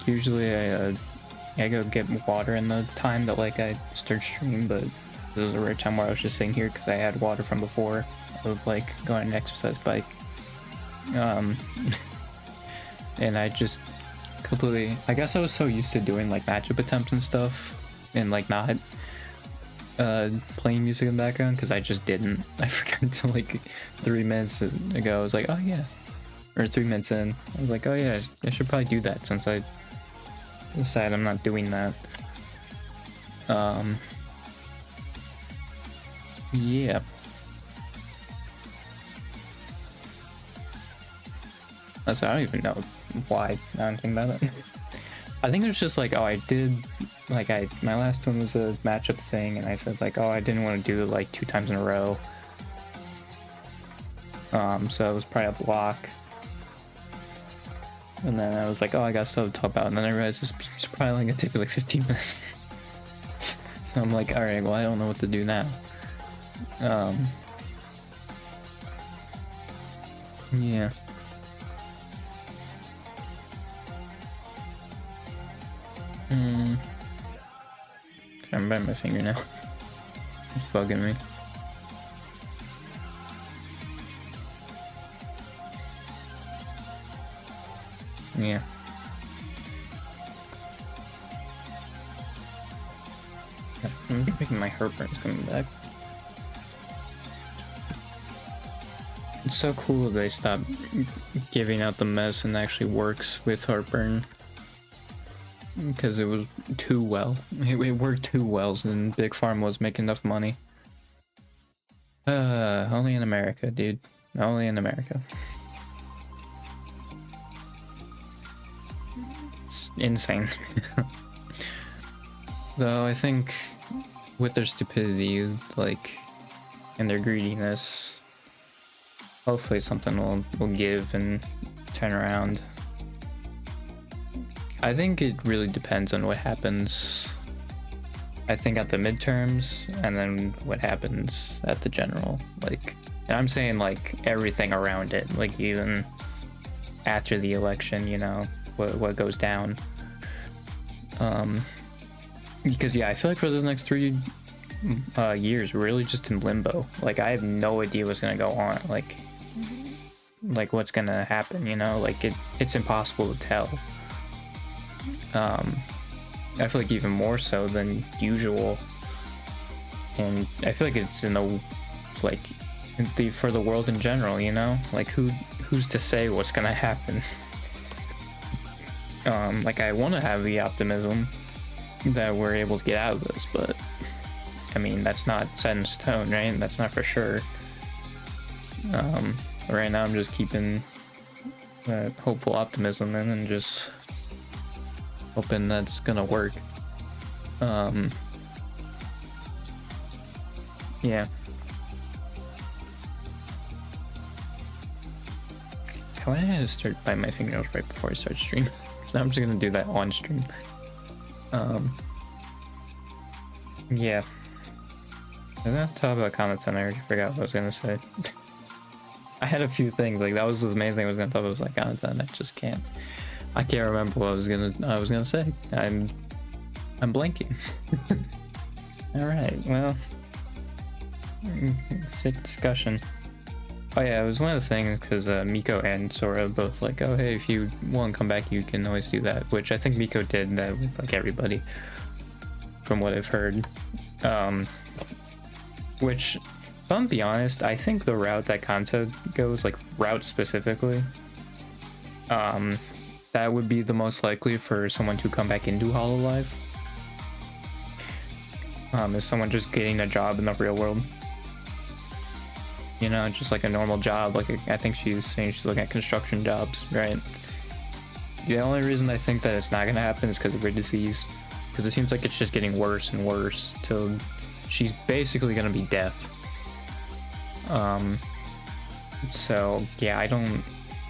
usually I go get water in the time that like I start stream, but this was a rare time where I was just sitting here because I had water from before of like going on an exercise bike. And I just completely, I guess I was so used to doing like matchup attempts and stuff and like not playing music in the background because I just didn't. I forgot until like 3 minutes ago. I was like, oh yeah, or 3 minutes in, I was like, oh yeah, I should probably do that since I decided I'm not doing that. Yeah. So I don't even know why I don't think about it. I think it was just like, oh, I did, like, my last one was a matchup thing, and I said, like, oh, I didn't want to do it, like, 2 times in a row. So it was probably a block. And then I was like, oh, I got so top out, and then I realized it's probably gonna take me, like, 15 minutes. So I'm like, alright, well, I don't know what to do now. Yeah. I'm biting my finger now. It's bugging me. Yeah. I'm thinking my heartburn's coming back. It's so cool that they stopped giving out the medicine that actually works with heartburn. Because it was too well. It worked too well, and Big Pharma was making enough money. Only in America, dude. Only in America. It's insane. Though I think with their stupidity, like, and their greediness, hopefully something will give and turn around. I think it really depends on what happens, I think, at the midterms, and then what happens at the general. Like, and I'm saying like everything around it, like even after the election, you know, what goes down. Because yeah, I feel like for those next 3 years, we're really just in limbo. Like, I have no idea what's gonna go on. Like what's gonna happen, you know? Like it's impossible to tell. I feel like even more so than usual, and I feel like it's in the for the world in general, you know, like who's to say what's gonna happen. Like, I want to have the optimism that we're able to get out of this, but I mean, that's not set in stone, right? That's not for sure. Right now I'm just keeping that hopeful optimism in and just hoping that's gonna work. Yeah. I went ahead and start biting my fingernails right before I start stream. So now I'm just gonna do that on stream. Yeah. I was gonna talk about comments and I already forgot what I was gonna say. I had a few things, like that was the main thing I was gonna talk about, was like comments, and I just can't. I can't remember what I was gonna say. I'm blanking. All right, well, sick discussion. Oh yeah, it was one of the things because Miko and Sora both like, oh hey, if you want to come back, you can always do that. Which I think Miko did that with like everybody, from what I've heard. Which, if I'm be honest, I think the route that Kanto goes, like route specifically, that would be the most likely for someone to come back into Hololive. Is someone just getting a job in the real world. You know, just like a normal job. Like, I think she's saying she's looking at construction jobs, right? The only reason I think that it's not gonna happen is because of her disease. Because it seems like it's just getting worse and worse till she's basically gonna be deaf. So yeah, I don't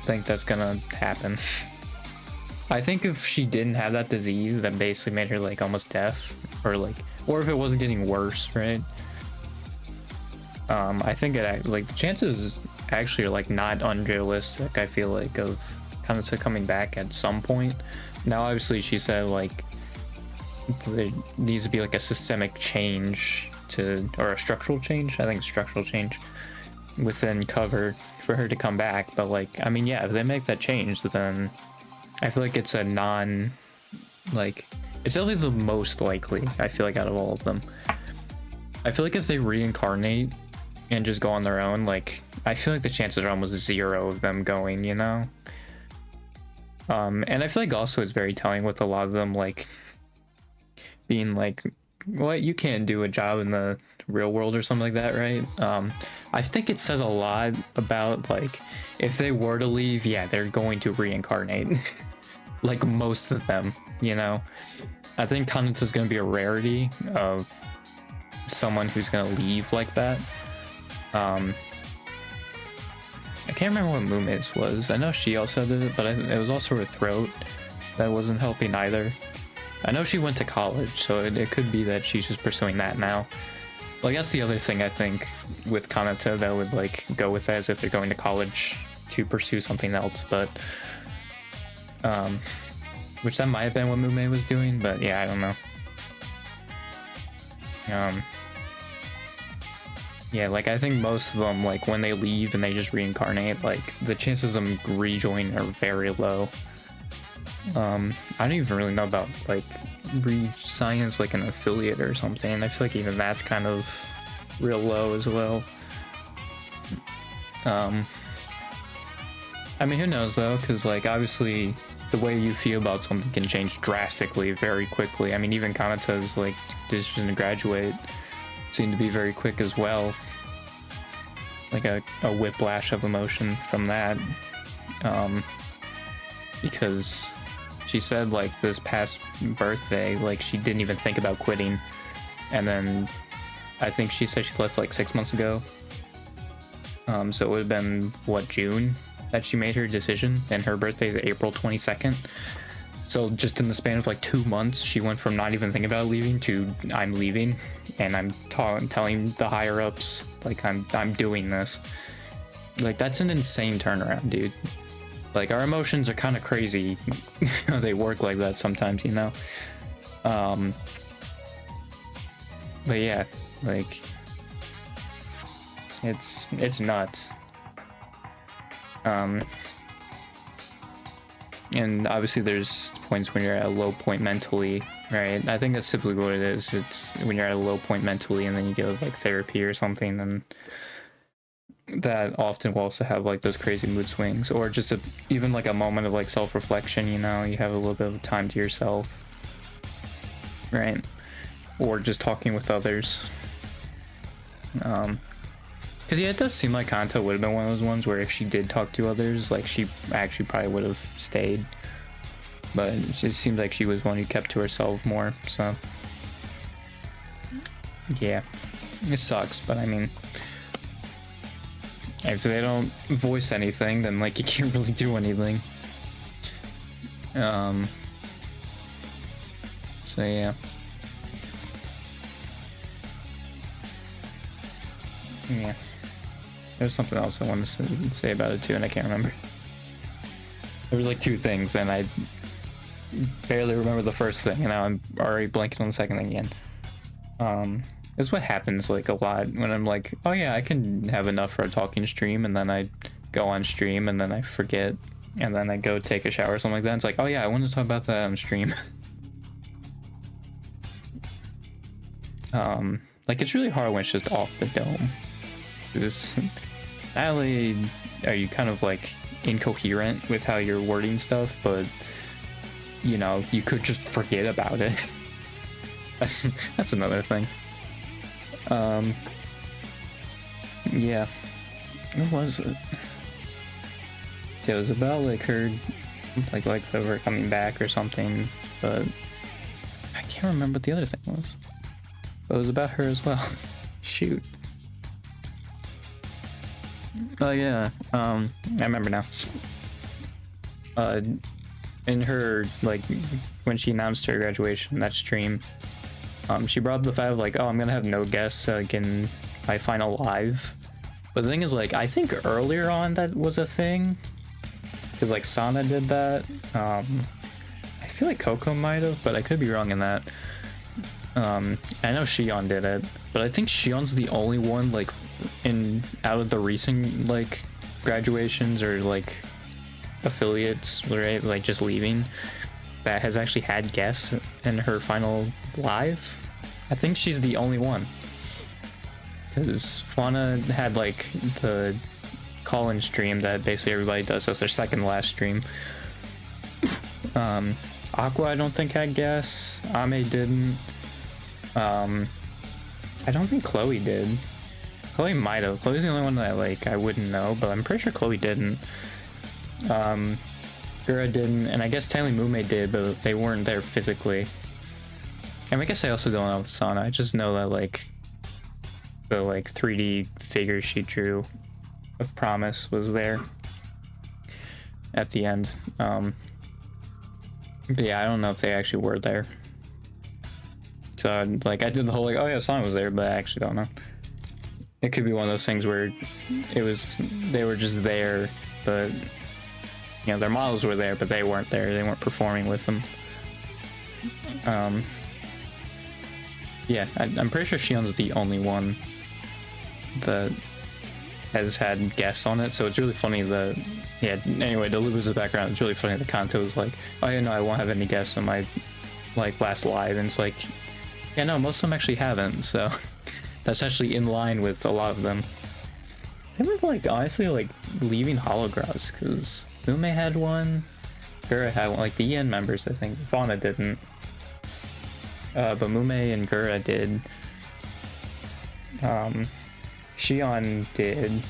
think that's gonna happen. I think if she didn't have that disease that basically made her like almost deaf, or if it wasn't getting worse, right? I think the chances actually are like not unrealistic. I feel like of Kanata coming back at some point, Now obviously she said like there needs to be like a systemic change to, or a structural change, I think structural change within cover for her to come back. But like, I mean, yeah, if they make that change, then I feel like it's a non, like, it's definitely the most likely, I feel like, out of all of them. I feel like if they reincarnate and just go on their own, like, I feel like the chances are almost zero of them going, you know? And I feel like also it's very telling with a lot of them, like, being like, what, you can't do a job in the real world or something like that, right? I think it says a lot about, like, if they were to leave, yeah, they're going to reincarnate. Like most of them, you know? I think Kanata is going to be a rarity of someone who's going to leave like that. I can't remember what Mume's was. I know she also did it, but it was also her throat that wasn't helping either. I know she went to college, so it could be that she's just pursuing that now. Like, that's the other thing I think with Kanata that would, like, go with that, is if they're going to college to pursue something else, but... which that might have been what Mume was doing, but yeah, I don't know. Yeah, like, I think most of them, like, when they leave and they just reincarnate, like, the chances of them rejoin are very low. I don't even really know about, like, re-sign as, like, an affiliate or something. I feel like even that's kind of real low as well. I mean, who knows, though, because, like, obviously the way you feel about something can change drastically very quickly. I mean, even Kanata's, like, decision to graduate seemed to be very quick as well. Like a whiplash of emotion from that. Because she said, like, this past birthday, like, she didn't even think about quitting. And then I think she said she left like 6 months ago. So it would have been, what, June that she made her decision, and her birthday is April 22nd. So just in the span of like 2 months, she went from not even thinking about leaving to I'm leaving, and I'm telling the higher ups, like, I'm doing this. Like, that's an insane turnaround, dude. Like, our emotions are kind of crazy. They work like that sometimes, you know? But yeah, like, it's nuts. And obviously there's points when you're at a low point mentally, right? I think that's typically what it is. It's when you're at a low point mentally and then you go like therapy or something, and that often will also have like those crazy mood swings, or just even like a moment of like self-reflection, you know? You have a little bit of time to yourself, right? Or just talking with others. Because yeah, it does seem like Kanata would have been one of those ones where if she did talk to others, like, she actually probably would have stayed. But it seemed like she was one who kept to herself more, so... yeah. It sucks, but I mean... if they don't voice anything, then, like, you can't really do anything. So yeah. Yeah. There's something else I wanted to say about it too, and I can't remember. There was like 2 things, and I barely remember the first thing, and now I'm already blanking on the second thing again. This is what happens like a lot when I'm like, oh yeah, I can have enough for a talking stream, and then I go on stream, and then I forget, and then I go take a shower or something like that. It's like, oh yeah, I wanted to talk about that on stream. Like, it's really hard when it's just off the dome. This, not only are you kind of like incoherent with how you're wording stuff, but you know, you could just forget about it. That's another thing. Yeah, what was it? It was about like her, like her coming back or something, but I can't remember what the other thing was. But it was about her as well. Shoot. Oh yeah, I remember now. In her, like, when she announced her graduation, that stream, she brought up the fact of like, oh, I'm gonna have no guests in my final live. But the thing is, like, I think earlier on that was a thing, because like Sana did that. I feel like Coco might have, but I could be wrong in that. I know Xion did it, but I think Xion's the only one like out of the recent like graduations or like affiliates, right? Like just leaving, that has actually had guests in her final live. I think she's the only one. Because Fauna had like the call-in stream that basically everybody does. That's their second last stream. Aqua I don't think had guests. Ame didn't. I don't think Chloe did. Chloe might have. Chloe's the only one that like I wouldn't know, but I'm pretty sure Chloe didn't. Gura didn't, and I guess Stanley Mume did, but they weren't there physically. And I guess I also don't know with Sana. I just know that like the like 3D figure she drew of Promise was there at the end. But yeah, I don't know if they actually were there. So like I did the whole like, oh yeah, Sana was there, but I actually don't know. It could be one of those things where they were just there, but you know, their models were there, but they weren't there. They weren't performing with them. Yeah, I'm pretty sure Xion's the only one that has had guests on it, so it's really funny that, yeah, anyway, to lose the background, it's really funny that Kanto was like, oh yeah, no, I won't have any guests on my, like, last live, and it's like, yeah, no, most of them actually haven't, so that's actually in line with a lot of them. They were, like, honestly, like, leaving holographs, because Ume had one, Gura had one, like, the EN members, I think, Fauna didn't, but Mume and Gura did. Xion did.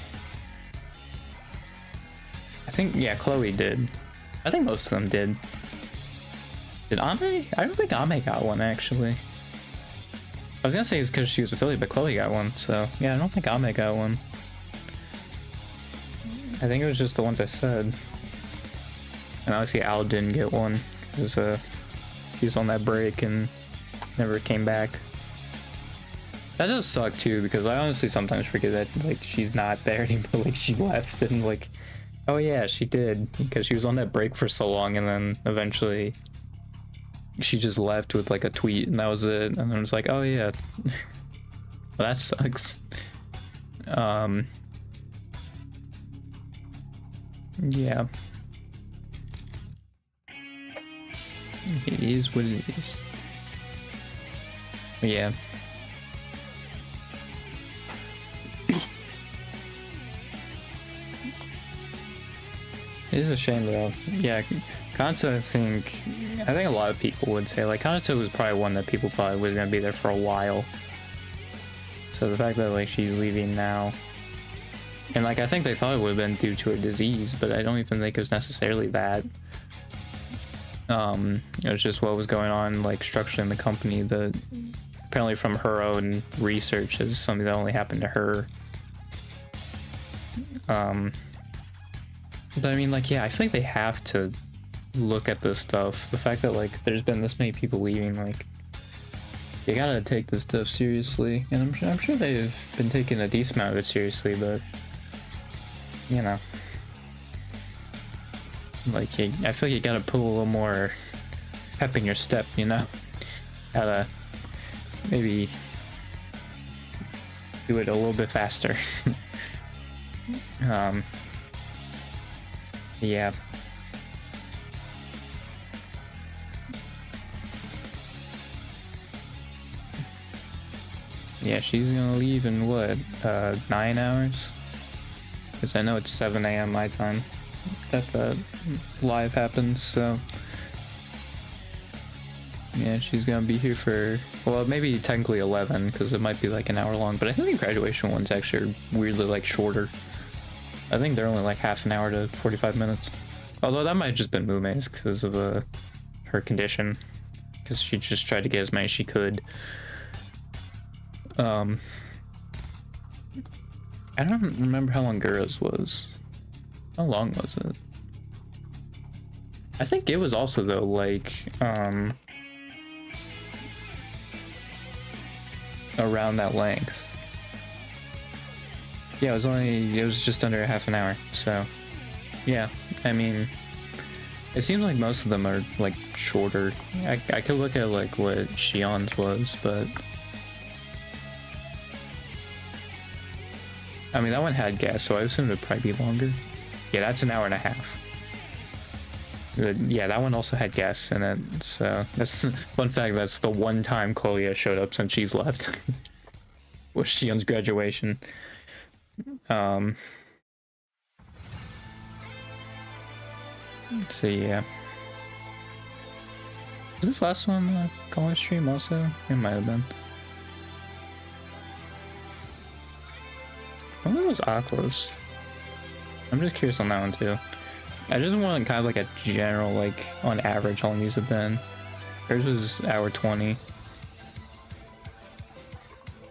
I think, yeah, Chloe did. I think most of them did. Did Ame? I don't think Ame got one, actually. I was gonna say it's because she was affiliate, but Chloe got one, so yeah, I don't think Ame got one. I think it was just the ones I said. And obviously Al didn't get one, because he was on that break and never came back. That does suck too, because I honestly sometimes forget that like she's not there anymore, like she left and like, oh yeah, she did, because she was on that break for so long, and then eventually she just left with like a tweet and that was it, and then it was like, oh yeah. Well, that sucks. Yeah. It is what it is. Yeah. It is a shame though. Yeah, Kanto, I think a lot of people would say, like, Kanto was probably one that people thought was gonna be there for a while. So the fact that like she's leaving now, and like I think they thought it would have been due to a disease, but I don't even think it was necessarily that. It was just what was going on like structurally in the company that apparently from her own research is something that only happened to her. But I mean, like, yeah, I feel like they have to look at this stuff. The fact that like there's been this many people leaving, like, you gotta take this stuff seriously. And I'm sure they've been taking a decent amount of it seriously, but you know, like, I feel like you gotta put a little more pep in your step, you know? Gotta maybe do it a little bit faster. Yeah. Yeah, she's gonna leave in what, 9 hours? Because I know it's 7 a.m. my time that the live happens, so yeah, she's gonna be here for, well, maybe technically 11, because it might be like an hour long, but I think the graduation ones actually are weirdly like shorter. I think they're only like half an hour to 45 minutes. Although that might have just been Mume's because of her condition, because she just tried to get as many as she could. I don't remember how long Gura's was. How long was it? I think it was also though like around that length. Yeah, it was just under a half an hour, so yeah, I mean, It seems like most of them are like shorter. I could look at like what Xion's was, but I mean that one had gas, so I assume it'd probably be longer. Yeah, that's an hour and a half. Yeah, that one also had gas in it, so that's fun fact. That's the one time Chloe has showed up since she's left. Was Xion's graduation. So yeah. Is this last one a college stream also? It might have been. I wonder if it was Aqua's. I'm just curious on that one too. I just want kind of like a general, like on average how long these have been. Hers was hour 20.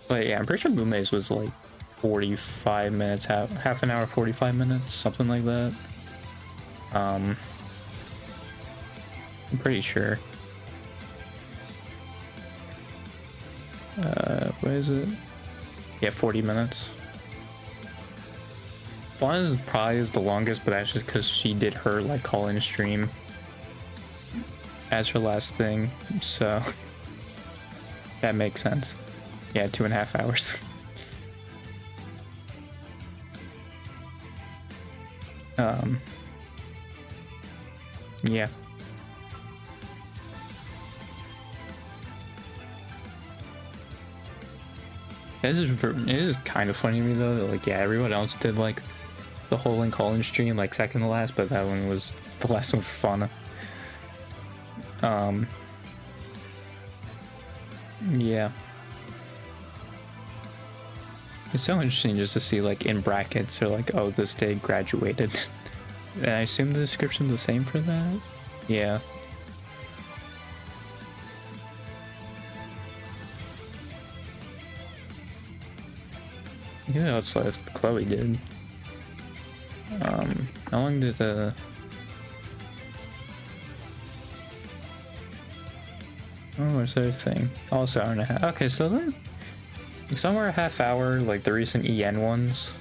But yeah, I'm pretty sure Mume's was like 45 minutes, half an hour, 45 minutes, something like that. I'm pretty sure. What is it? Yeah, 40 minutes. Blonde probably is the longest, but that's just because she did her like call-in stream as her last thing, so that makes sense. Yeah, 2.5 hours. Yeah. It is kind of funny to me though that like yeah, everyone else did like the whole in call-in stream like second to last, but that one was the last one for Fauna. Yeah. It's so interesting just to see like in brackets or like, oh, this day graduated. And I assume the description's the same for that? Yeah. You know, it's like Chloe did. How long did oh, what's the other thing? Also hour and a half. Okay, so then somewhere a half hour, like the recent EN ones.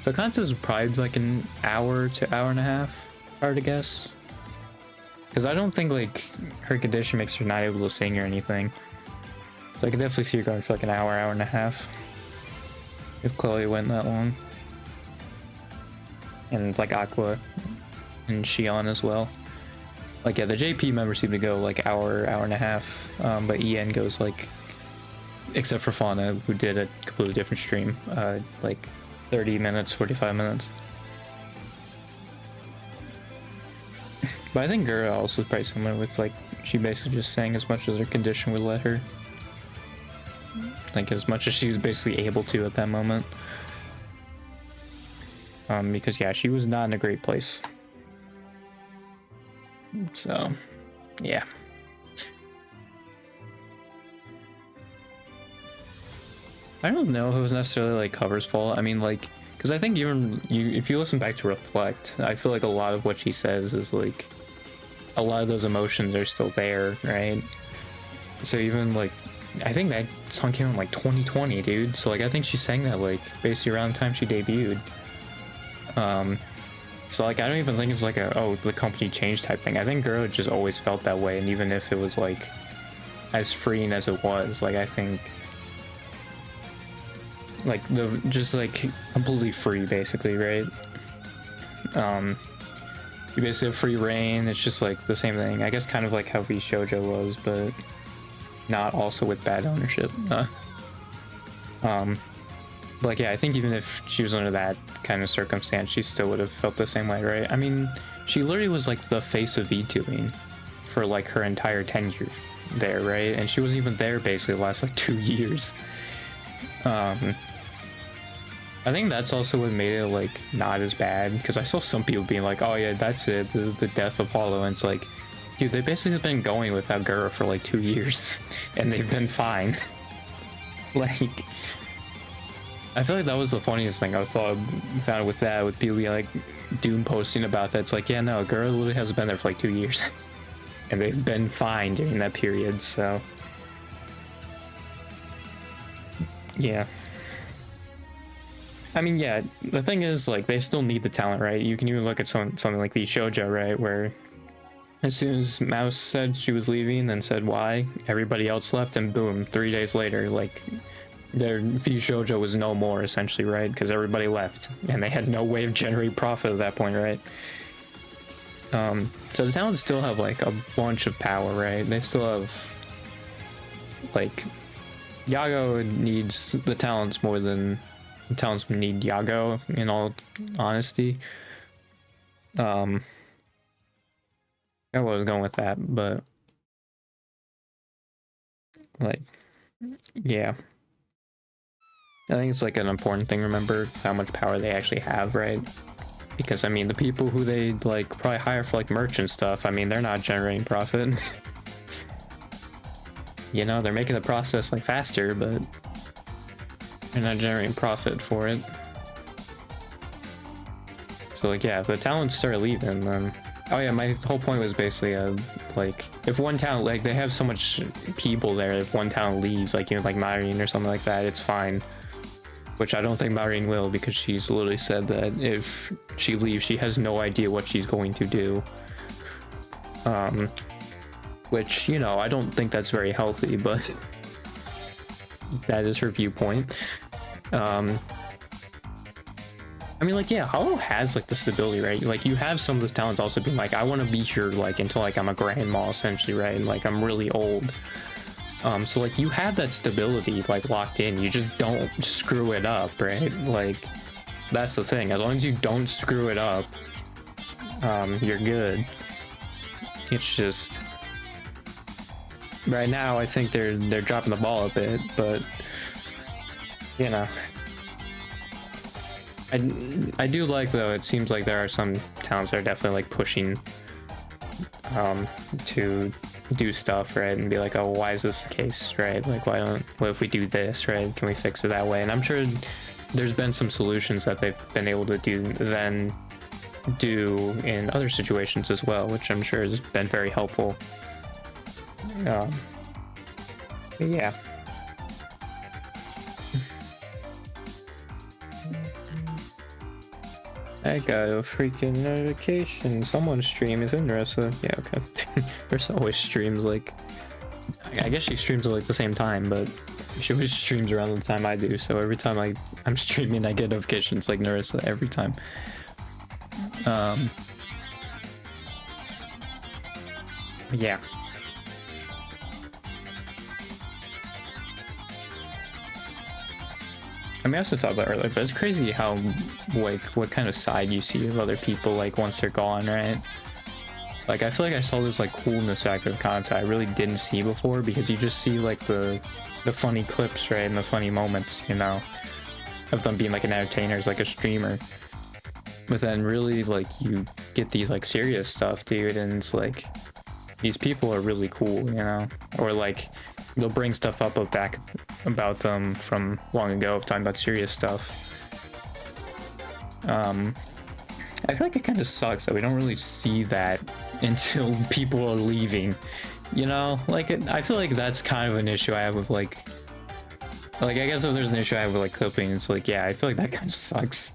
So Constance is probably like an hour to hour and a half, hard to guess. Because I don't think like her condition makes her not able to sing or anything. So I could definitely see her going for like an hour, hour and a half. If Chloe went that long. And like Aqua and Xion as well. Like yeah, the JP members seem to go like hour, hour and a half. But EN goes like, except for Fauna, who did a completely different stream, like 30 minutes, 45 minutes. But I think Gura also is probably similar with like, she basically just sang as much as her condition would let her. Like as much as she was basically able to at that moment. Because yeah, she was not in a great place. So, yeah. I don't know if it was necessarily like Cover's fault. I mean, like, because I think even if you listen back to Reflect, I feel like a lot of what she says is like, a lot of those emotions are still there, right? So even like, I think that song came out in like 2020, dude. So like, I think she sang that like basically around the time she debuted. So like, I don't even think it's like a, oh, the company changed type thing. I think Girl just always felt that way, and even if it was like as freeing as it was, like I think like the just like completely free basically, right? You basically have free reign. It's just like the same thing, I guess, kind of like how V Shoujo was, but not also with bad ownership. Like yeah, I think even if she was under that kind of circumstance, she still would have felt the same way, right? I mean, she literally was like the face of VTubing for like her entire tenure there, right? And she wasn't even there basically the last like 2 years. I think that's also what made it like not as bad, because I saw some people being like, oh yeah, that's it, this is the death of Apollo, and it's like, dude, they basically been going without Gura for like 2 years and they've been fine. Like, I feel like that was the funniest thing I thought about with that, with people being like doom posting about that. It's like, yeah, no, Gura literally hasn't been there for like 2 years and they've been fine during that period. So yeah, I mean, yeah, the thing is like they still need the talent, right? You can even look at something like the Shoujo, right, where As soon as Mouse said she was leaving and said why, everybody else left, and boom, 3 days later, like, their V Shoujo was no more, essentially, right? Because everybody left, and they had no way of generating profit at that point, right? So the talents still have, like, a bunch of power, right? They still have, like, Yago needs the talents more than the talents need Yago, in all honesty. I was going with that, but like, yeah, I think it's like an important thing to remember how much power they actually have, right? Because I mean, the people who they like probably hire for like merch and stuff, I mean, they're not generating profit. You know, they're making the process like faster, but they're not generating profit for it. So like, yeah, if the talents start leaving, then oh yeah, my whole point was basically like, if one talent, like, they have so much people there, if one talent leaves, like, you know, like Myrene or something like that, it's fine. Which I don't think Myrene will, because she's literally said that if she leaves, she has no idea what she's going to do. Which, you know, I don't think that's very healthy, but that is her viewpoint. I mean, like, yeah, Hollow has, like, the stability, right? Like, you have some of those talents also being like, I want to be here, like, until, like, I'm a grandma, essentially, right? And, like, I'm really old. So, like, you have that stability, like, locked in. You just don't screw it up, right? Like, that's the thing. As long as you don't screw it up, you're good. It's just... Right now, I think they're dropping the ball a bit, but... You know... I do like, though, it seems like there are some towns that are definitely like pushing to do stuff, right, and be like, oh, why is this the case, right? Like, what if we do this, right? Can we fix it that way? And I'm sure there's been some solutions that they've been able to do in other situations as well, which I'm sure has been very helpful. Yeah. I got a freaking notification. Someone's stream is interesting. Yeah, okay. There's always streams, like... I guess she streams at, like, the same time, but she always streams around the time I do, so every time I'm streaming, I get notifications, like, Narissa, every time. Yeah. I mean, I also talked about earlier, but it's crazy how, like, what kind of side you see of other people, like, once they're gone, right? Like, I feel like I saw this, like, coolness factor of content I really didn't see before, because you just see, like, the funny clips, right, and the funny moments, you know, of them being, like, an entertainer, like a streamer. But then really, like, you get these, like, serious stuff, dude, and it's like, these people are really cool, you know? Or, like, they'll bring stuff up about them from long ago, talking about serious stuff. I feel like it kind of sucks that we don't really see that until people are leaving, you know? Like, I feel like that's kind of an issue I have with, like, I guess if there's an issue I have with, like, clipping, it's like, yeah, I feel like that kind of sucks.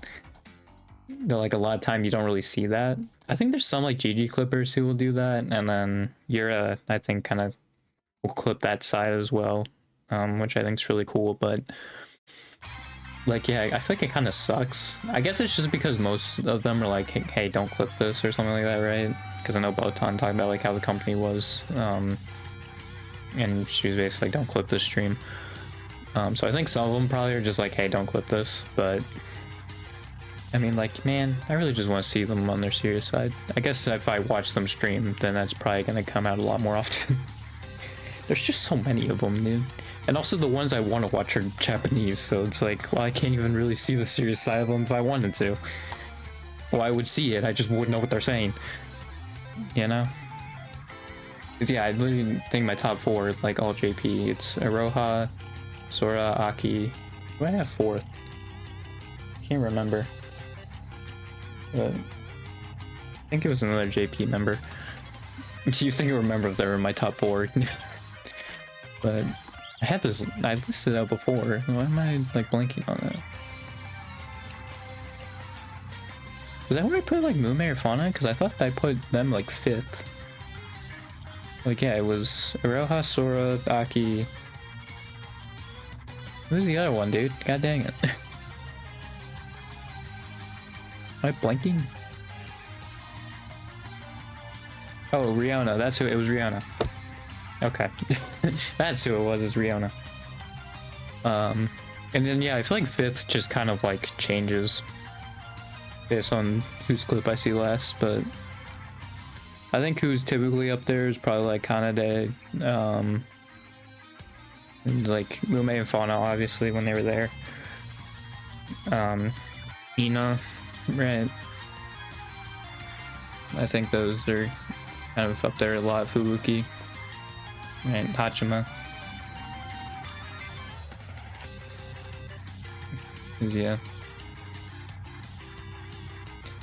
You know, like, a lot of time you don't really see that. I think there's some, like, GG clippers who will do that, and then Yura, I think, kind of will clip that side as well, which I think is really cool, but... Like, yeah, I feel like it kind of sucks. I guess it's just because most of them are like, hey, don't clip this or something like that, right? Because I know Botan talked about, like, how the company was, and she was basically like, don't clip this stream. So I think some of them probably are just like, hey, don't clip this, but... I mean, like, man, I really just want to see them on their serious side. I guess if I watch them stream, then that's probably going to come out a lot more often. There's just so many of them, dude. And also the ones I want to watch are Japanese, so it's like, well, I can't even really see the serious side of them if I wanted to. Well, I would see it, I just wouldn't know what they're saying. You know? 'Cause yeah, I literally think my top 4, like, all JP. It's Iroha, Sora, Aki. Who do I have 4th? Can't remember. But I think it was another JP member. Do you think I remember if they were in my top 4? But I had this, I listed out before. Why am I, like, blanking on that? Was that where I put, like, Mume or Fauna? Because I thought I put them, like, 5th. Like, yeah, it was Iroha, Sora, Aki. Who's the other one, dude? God dang it. Am I blanking? Oh, Riona. That's who it was. Riona. Okay. That's who it was. Is Riona. And then yeah, I feel like fifth just kind of like changes based on whose clip I see last, but I think who's typically up there is probably like Kanade, like Mume and Fauna, obviously when they were there. Ina, right? I think those are kind of up there a lot. Fubuki, and Hachima. Yeah.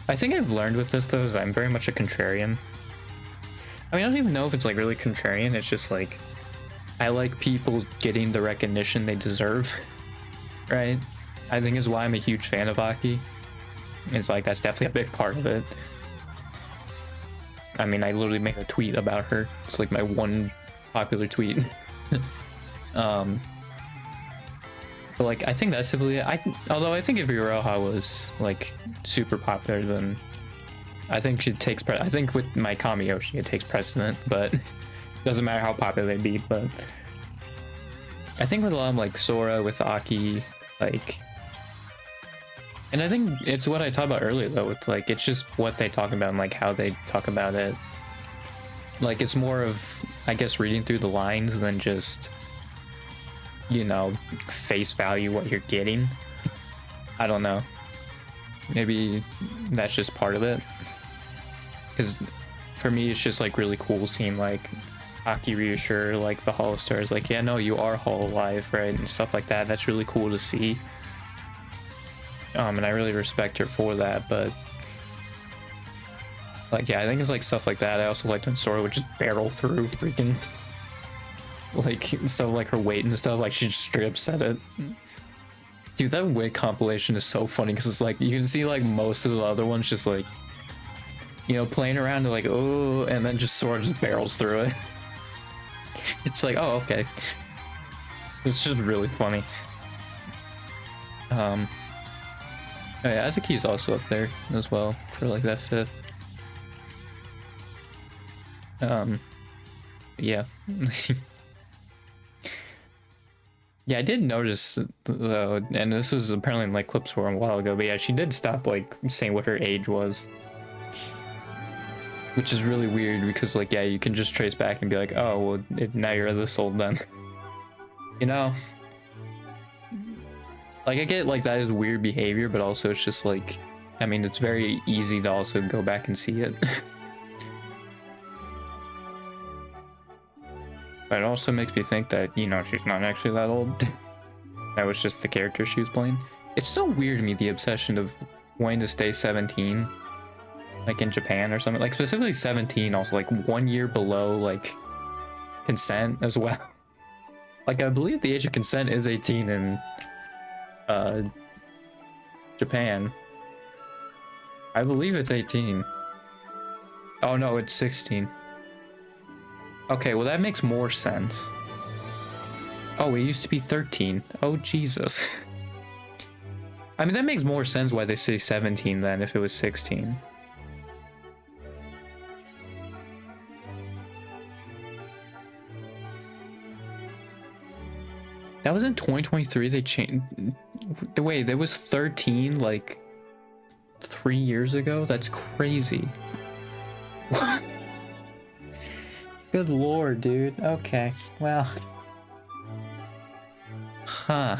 I think I've learned with this though is I'm very much a contrarian. I mean, I don't even know if it's like really contrarian. It's just like I like people getting the recognition they deserve, right? I think is why I'm a huge fan of Aki. It's like that's definitely a big part of it. I mean, I literally made a tweet about her. It's like my one popular tweet. But like, I think that's simply it. Although I think if Iroha was like super popular, then I think she takes. I think with my Kamiyoshi, it takes precedent. But it doesn't matter how popular they be. But I think with a lot of like Sora, with Aki, like, and I think it's what I talked about earlier though. With like, it's just what they talk about and like how they talk about it. Like, it's more of, I guess, reading through the lines than just, you know, face value what you're getting. I don't know. Maybe that's just part of it. Because for me, it's just like really cool seeing like Aki reassure like the Hollow Stars, like, yeah, no, you are Hololive, right? And stuff like that. That's really cool to see. And I really respect her for that, but like, yeah, I think it's like stuff like that. I also liked when Sora would just barrel through freaking like stuff like her weight and stuff. Like, she just straight up said it. Dude, that weight compilation is so funny because it's like you can see like most of the other ones just like, you know, playing around and like, oh, and then just Sora just barrels through it. It's like, oh, okay. It's just really funny. Oh yeah, Azuki's also up there as well for like that fifth. Yeah. Yeah, I did notice though, and this was apparently in like clips for a while ago, but yeah, she did stop like saying what her age was. Which is really weird because like, yeah, you can just trace back and be like, oh, well, now you're this old then. You know? Like, I get like that is weird behavior, but also it's just like, I mean, it's very easy to also go back and see it. But it also makes me think that, you know, she's not actually that old. That was just the character she was playing. It's so weird to me, the obsession of wanting to stay 17, like in Japan or something. Like, specifically 17, also like 1 year below like consent as well. Like, I believe the age of consent is 18 in Japan. I believe it's 18. Oh no, it's 16. Okay, well that makes more sense. Oh, it used to be 13. Oh, Jesus. I mean, that makes more sense why they say 17 then if it was 16. That was in 2023 they changed. Wait, there was 13 like 3 years ago? That's crazy. What? Good lord, dude. Okay, well. Huh.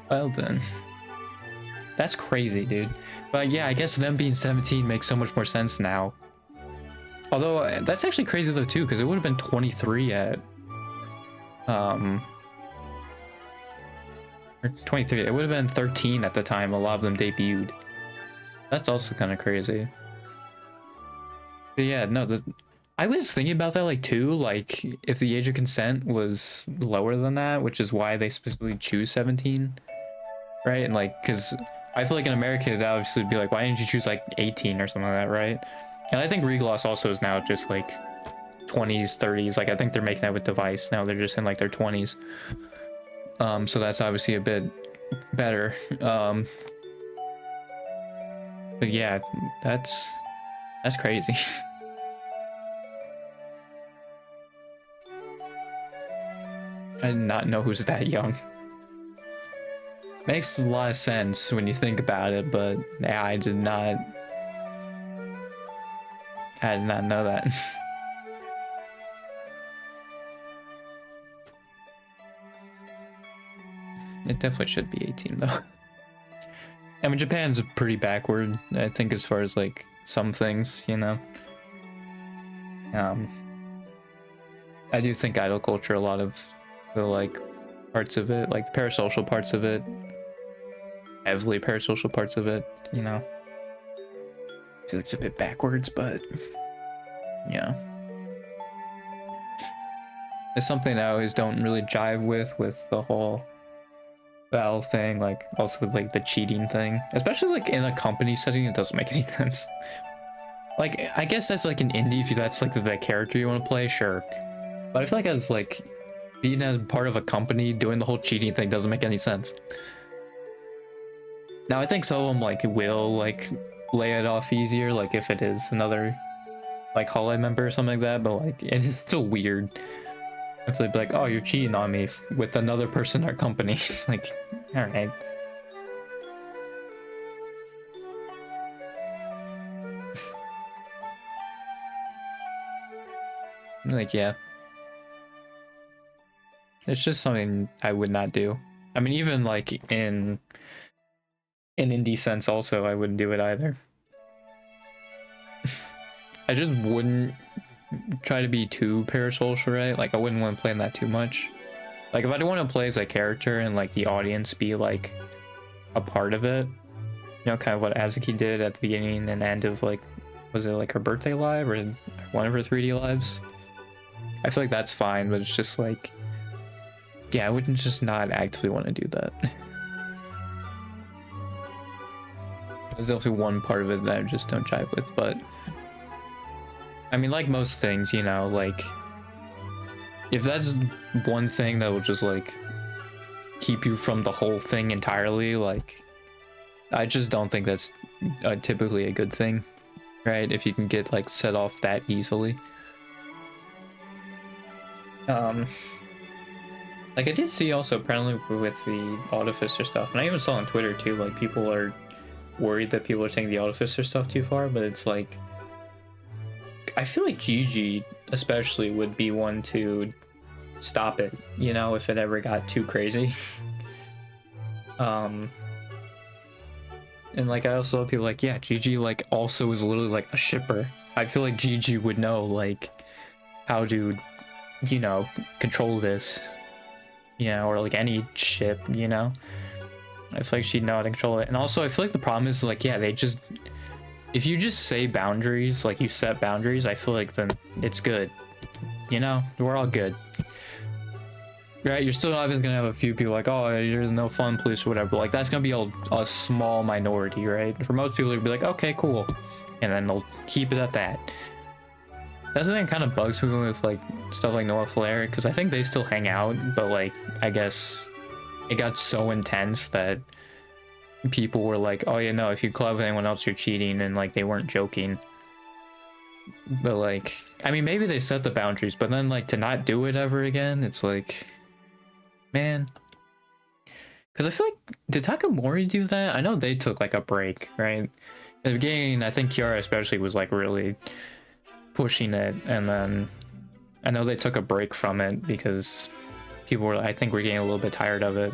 Well then. That's crazy, dude. But yeah, I guess them being 17 makes so much more sense now. Although, that's actually crazy though too, because it would have been 23 at... Or 23, it would have been 13 at the time a lot of them debuted. That's also kind of crazy. But yeah, no, I was thinking about that like too, like if the age of consent was lower than that, which is why they specifically choose 17, right? And like, because I feel like in America that obviously would be like, why didn't you choose like 18 or something like that, right? And I think Regloss also is now just like 20s, 30s. Like I think they're making that with Device now. They're just in like their 20s. So that's obviously a bit better. But yeah, that's crazy. I did not know who's that young. Makes a lot of sense when you think about it, but yeah, I did not know that. It definitely should be 18 though. I mean, Japan's pretty backward, I think, as far as like some things, you know. I do think idol culture, a lot of the like parts of it, like the parasocial parts of it, heavily parasocial parts of it, you know. I feel like it's a bit backwards, but yeah. It's something I always don't really jive with the whole Valve thing, like also with like the cheating thing, especially like in a company setting. It doesn't make any sense. Like I guess as like an indie, if that's like the character you want to play, sure, but I feel like as like being as part of a company doing the whole cheating thing doesn't make any sense. Now I think some of them like will like lay it off easier, like if it is another like Hollow member or something like that, but like it is still weird. If they'd be like, oh, you're cheating on me with another person in our company. It's like, all right. Like, yeah. It's just something I would not do. I mean, even like in indie sense also, I wouldn't do it either. I just wouldn't try to be too parasocial, right? Like, I wouldn't want to play in that too much. Like, if I don't want to play as a character and like the audience be like a part of it, you know, kind of what Azuki did at the beginning and end of like, was it like her birthday live or one of her 3D lives? I feel like that's fine, but it's just like, yeah, I wouldn't just not actively want to do that. There's definitely one part of it that I just don't jive with, but I mean, like most things, you know, like if that's one thing that will just like keep you from the whole thing entirely, like I just don't think that's typically a good thing, right? If you can get like set off that easily. Like I did see also apparently with the Artificer stuff, and I even saw on Twitter too, like people are worried that people are taking the Artificer stuff too far, but it's like I feel like GG especially would be one to stop it, you know, if it ever got too crazy. And like I also have people like, yeah, GG like also is literally like a shipper. I feel like GG would know like how to, you know, control this, you know, or like any ship, you know. I feel like she'd know how to control it. And also I feel like the problem is like, yeah, they just, if you just say boundaries, like you set boundaries, I feel like then it's good, you know, we're all good. Right, you're still always gonna have a few people like, oh, you're no fun police or whatever, but like that's gonna be a small minority, right? For most people, it'd be like, okay, cool, and then they'll keep it at that. That's the thing that kind of bugs me with like stuff like Noah Flair, because I think they still hang out, but like I guess it got so intense that people were like, oh yeah, no, if you collab with anyone else, you're cheating, and like they weren't joking. But like, I mean, maybe they set the boundaries, but then like to not do it ever again, it's like, man. Because I feel like, did Takamori do that? I know they took like a break, right? At the beginning, I think Kiara especially was like really pushing it, and then I know they took a break from it because people were, I think, were getting a little bit tired of it.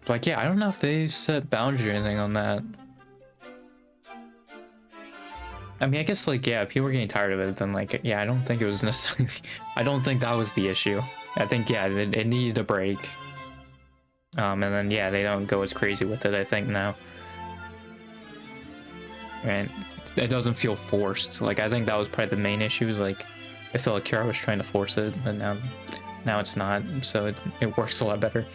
Like, yeah, I don't know if they set boundary or anything on that. I mean, I guess like, yeah, people were getting tired of it, then like, yeah, I don't think it was necessarily, I don't think that was the issue. I think, yeah, it needed a break. And then, yeah, they don't go as crazy with it, I think, now. Right? It doesn't feel forced. Like, I think that was probably the main issue, is like, I feel like Kiara was trying to force it, but now it's not, so it works a lot better.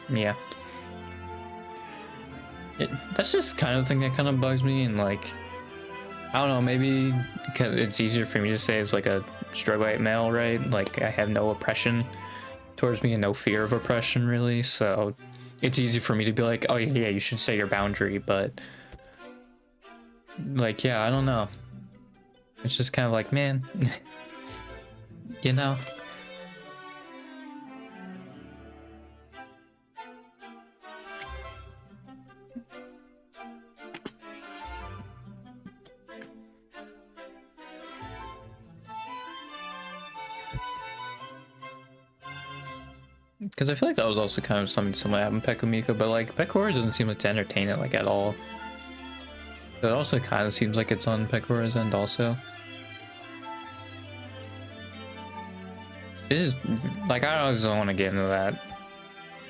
Yeah. That's just kind of thing that kind of bugs me, and like, I don't know, maybe it's easier for me to say as like a straight white male, right? Like I have no oppression towards me and no fear of oppression really, so it's easy for me to be like, oh yeah, you should say your boundary, but like, yeah, I don't know. It's just kind of like, man, you know? Because I feel like that was also kind of something similar to Pekka Miko, but like Pekora doesn't seem like to entertain it like at all. It also kind of seems like it's on Pekora's end also. It is like, I don't want to get into that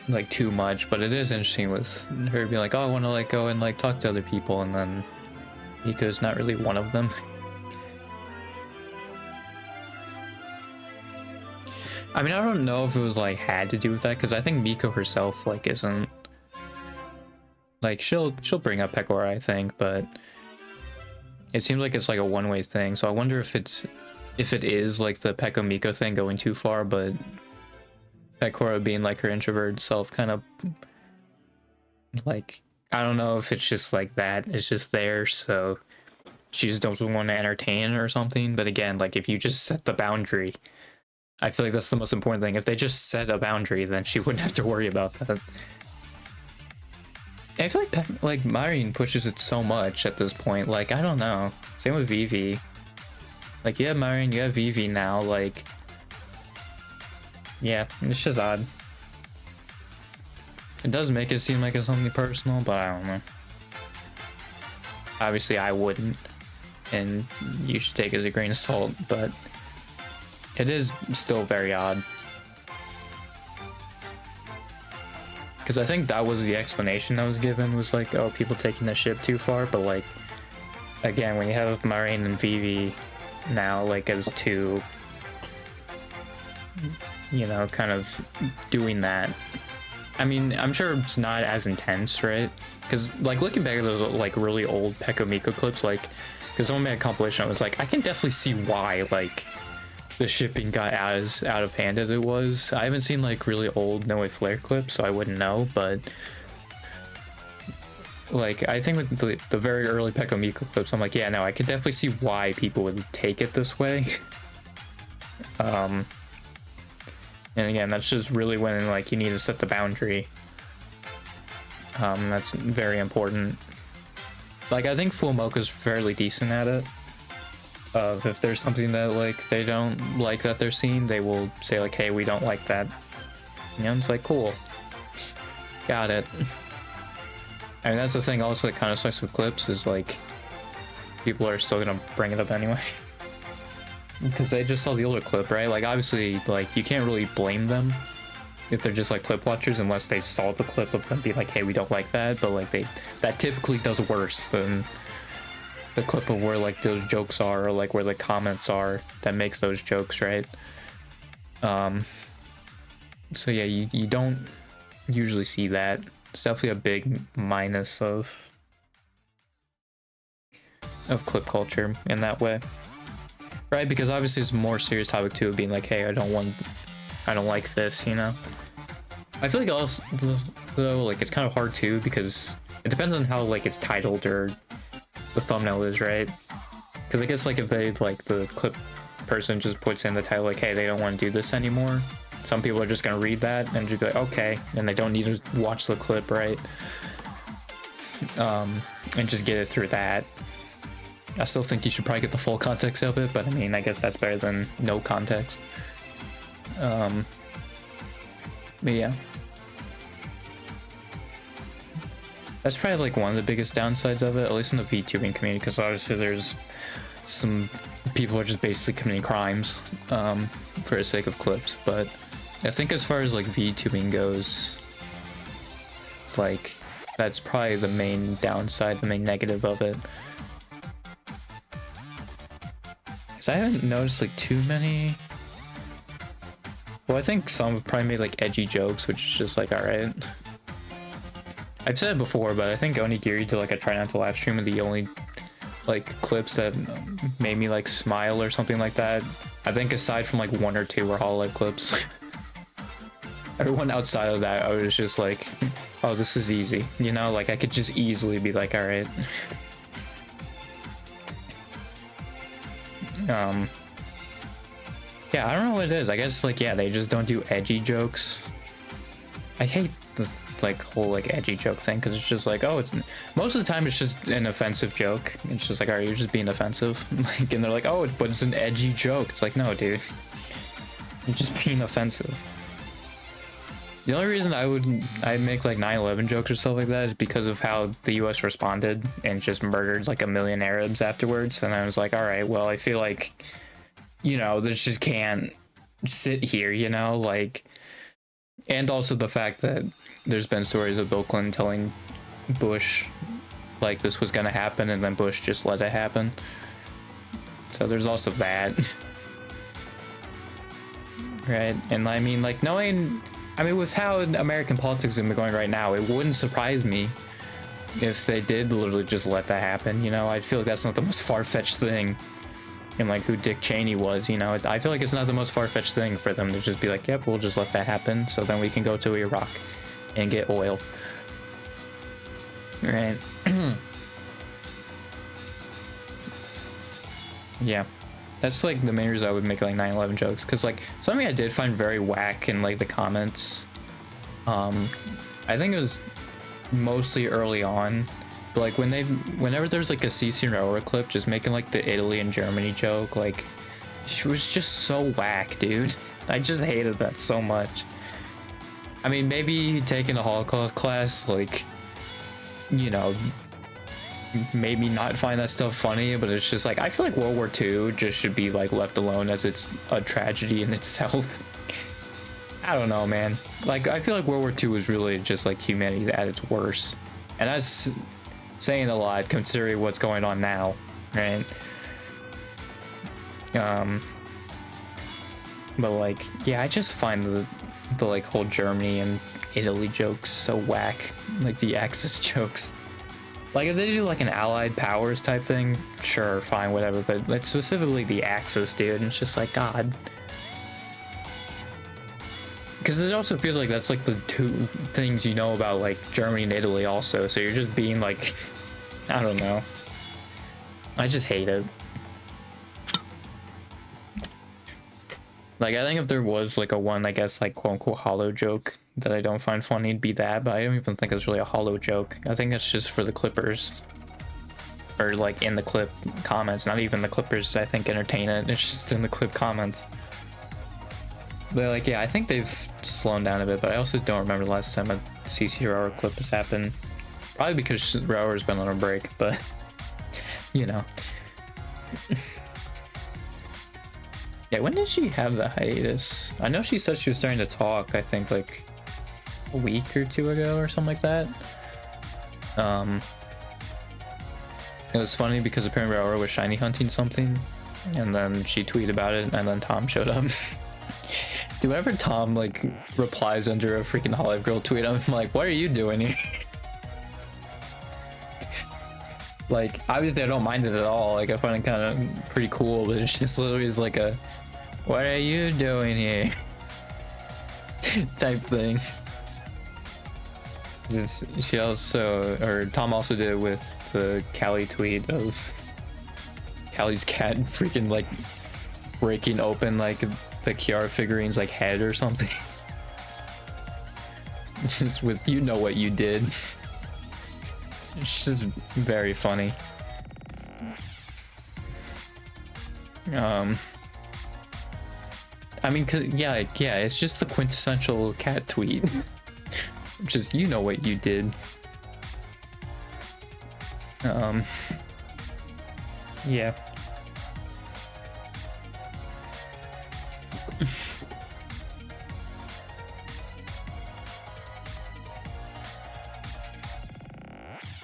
like too much, but it is interesting with her being like, oh, I want to like go and like talk to other people, and then Miko's not really one of them. I mean, I don't know if it was like had to do with that, because I think Miko herself like isn't like, she'll bring up Pekora, I think, but it seems like it's like a one-way thing. So I wonder if it is like the Pekka Miko thing going too far, but Pekora being like her introverted self kind of like, I don't know if it's just like that, it's just there, so she just doesn't want to entertain or something. But again, like if you just set the boundary, I feel like that's the most important thing. If they just set a boundary, then she wouldn't have to worry about that. I feel like Marine pushes it so much at this point. Like, I don't know. Same with Vivi. Like, you have Marine, you have Vivi now. Like, yeah, it's just odd. It does make it seem like it's something personal, but I don't know. Obviously, I wouldn't, and you should take it as a grain of salt, but it is still very odd. Because I think that was the explanation that was given, was like, oh, people taking the ship too far, but like, again, when you have Marine and Vivi now, like, as two, you know, kind of doing that, I mean, I'm sure it's not as intense, right? Because, like, looking back at those, like, really old Pekka Miko clips, like, because someone made a compilation, I was like, I can definitely see why, like, the shipping got as out of hand as it was. I haven't seen, like, really old No Way Flare clips, so I wouldn't know, but, like, I think with the very early Pekka Miko clips, I'm like, yeah, no, I can definitely see why people would take it this way. And again, that's just really when, like, you need to set the boundary. That's very important. Like, I think Fullmocha's fairly decent at it. If there's something that, like, they don't like that they're seeing, they will say, like, hey, we don't like that. You know, it's like, cool. Got it. I mean, that's the thing also that kind of sucks with clips, is, like, people are still gonna bring it up anyway. Because they just saw the older clip, right? Like, obviously, like, you can't really blame them if they're just, like, clip watchers, unless they saw the clip of them being like, hey, we don't like that, but, like, that typically does worse than the clip of where, like, those jokes are, or, like, where the comments are that makes those jokes, right? So yeah, you don't usually see that. It's definitely a big minus of clip culture in that way. Right, because obviously it's a more serious topic too, of being like, hey, I don't like this, you know? I feel like also, though, like, it's kind of hard too, because it depends on how, like, it's titled or the thumbnail is, right? Because I guess, like, if they, like, the clip person just puts in the title, like, hey, they don't want to do this anymore, some people are just gonna read that and just be like, okay, and they don't need to watch the clip, right? And just get it through that. I still think you should probably get the full context of it, but I mean, I guess that's better than no context. But yeah. That's probably, like, one of the biggest downsides of it, at least in the VTubing community, because obviously there's some people are just basically committing crimes for the sake of clips. But I think as far as, like, VTubing goes, like, that's probably the main downside, the main negative of it. I haven't noticed, like, too many. Well, I think some have probably made, like, edgy jokes, which is just like, alright. I've said it before, but I think Onigiri did like a try not to laugh stream of the only like clips that made me like smile or something like that. I think aside from like 1 or 2 were Hololive clips. Everyone outside of that, I was just like, oh, this is easy. You know, like I could just easily be like, all right. Yeah, I don't know what it is. I guess like, yeah, they just don't do edgy jokes. I hate the like whole like edgy joke thing because it's just like, oh, it's most of the time it's just an offensive joke. It's just like, all right, you're just being offensive. Like, and they're like, oh, but it's an edgy joke. It's like, no, dude, you're just being offensive. The only reason I'd make like 9/11 jokes or stuff like that is because of how the US responded and just murdered like 1 million Arabs afterwards. And I was like, all right, well, I feel like, you know, this just can't sit here, you know, like, and also the fact that there's been stories of Bill Clinton telling Bush like this was gonna happen and then Bush just let it happen. So there's also that. Right? And I mean, like, knowing, I mean, with how American politics is going right now, it wouldn't surprise me if they did literally just let that happen. You know, I feel like that's not the most far-fetched thing. And like who Dick Cheney was, you know, I feel like it's not the most far-fetched thing for them to just be like, yep, we'll just let that happen so then we can go to Iraq and get oil. Right? Yeah, that's like the main reason I would make like 9/11 jokes, because like something I did find very whack in like the comments, I think it was mostly early on, but like whenever there's like a CC Raora clip just making like the Italy and Germany joke, like she was just so whack, dude. I just hated that so much. I mean, maybe taking a Holocaust class, like, you know, maybe not find that stuff funny, but it's just like, I feel like World War II just should be like left alone as it's a tragedy in itself. I don't know, man. Like, I feel like World War II was really just like humanity at its worst, and that's saying a lot considering what's going on now, right? But like, yeah, I just find the like whole Germany and Italy jokes so whack, like the Axis jokes. Like if they do like an Allied powers type thing, sure, fine, whatever, but like specifically the Axis, dude, and it's just like, God. Because it also feels like that's like the 2 things you know about like Germany and Italy also, so you're just being like, I don't know. I just hate it. Like, I think if there was like a one, I guess, like quote unquote hollow joke that I don't find funny, it'd be that, but I don't even think it's really a hollow joke. I think it's just for the Clippers. Or like in the clip comments, not even the Clippers, I think, entertain it. It's just in the clip comments. But like, yeah, I think they've slowed down a bit, but I also don't remember the last time a CC Raora clip has happened. Probably because Raour's been on a break, but you know. Yeah, when did she have the hiatus? I know she said she was starting to talk, I think like a week or 2 ago or something like that. It was funny because apparently Raora was shiny hunting something, and then she tweeted about it, and then Tom showed up. Dude, whenever Tom like replies under a freaking Hololive Girl tweet, I'm like, what are you doing here? Like, obviously I don't mind it at all, like I find it kind of pretty cool, but it's just literally is like a, what are you doing here? Type thing. Just, she also, or Tom also did it with the Callie tweet of Callie's cat freaking like breaking open like the Kiara figurine's like head or something. Just with, you know what you did. It's just very funny. I mean, cause yeah, like, yeah, it's just the quintessential cat tweet. Just, you know what you did. Yeah.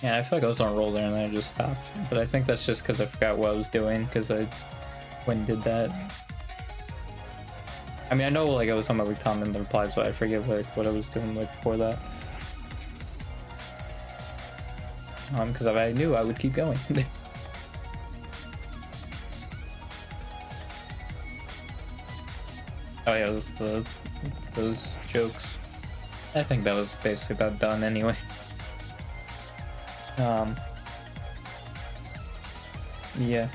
Yeah, I feel like I was on a roll there and then I just stopped. But I think that's just because I forgot what I was doing because I went and did that. I mean, I know like I was talking about like Tom in the replies, but I forget like what I was doing like before that. because I knew I would keep going. Oh yeah, those jokes. I think that was basically about done anyway. Yeah.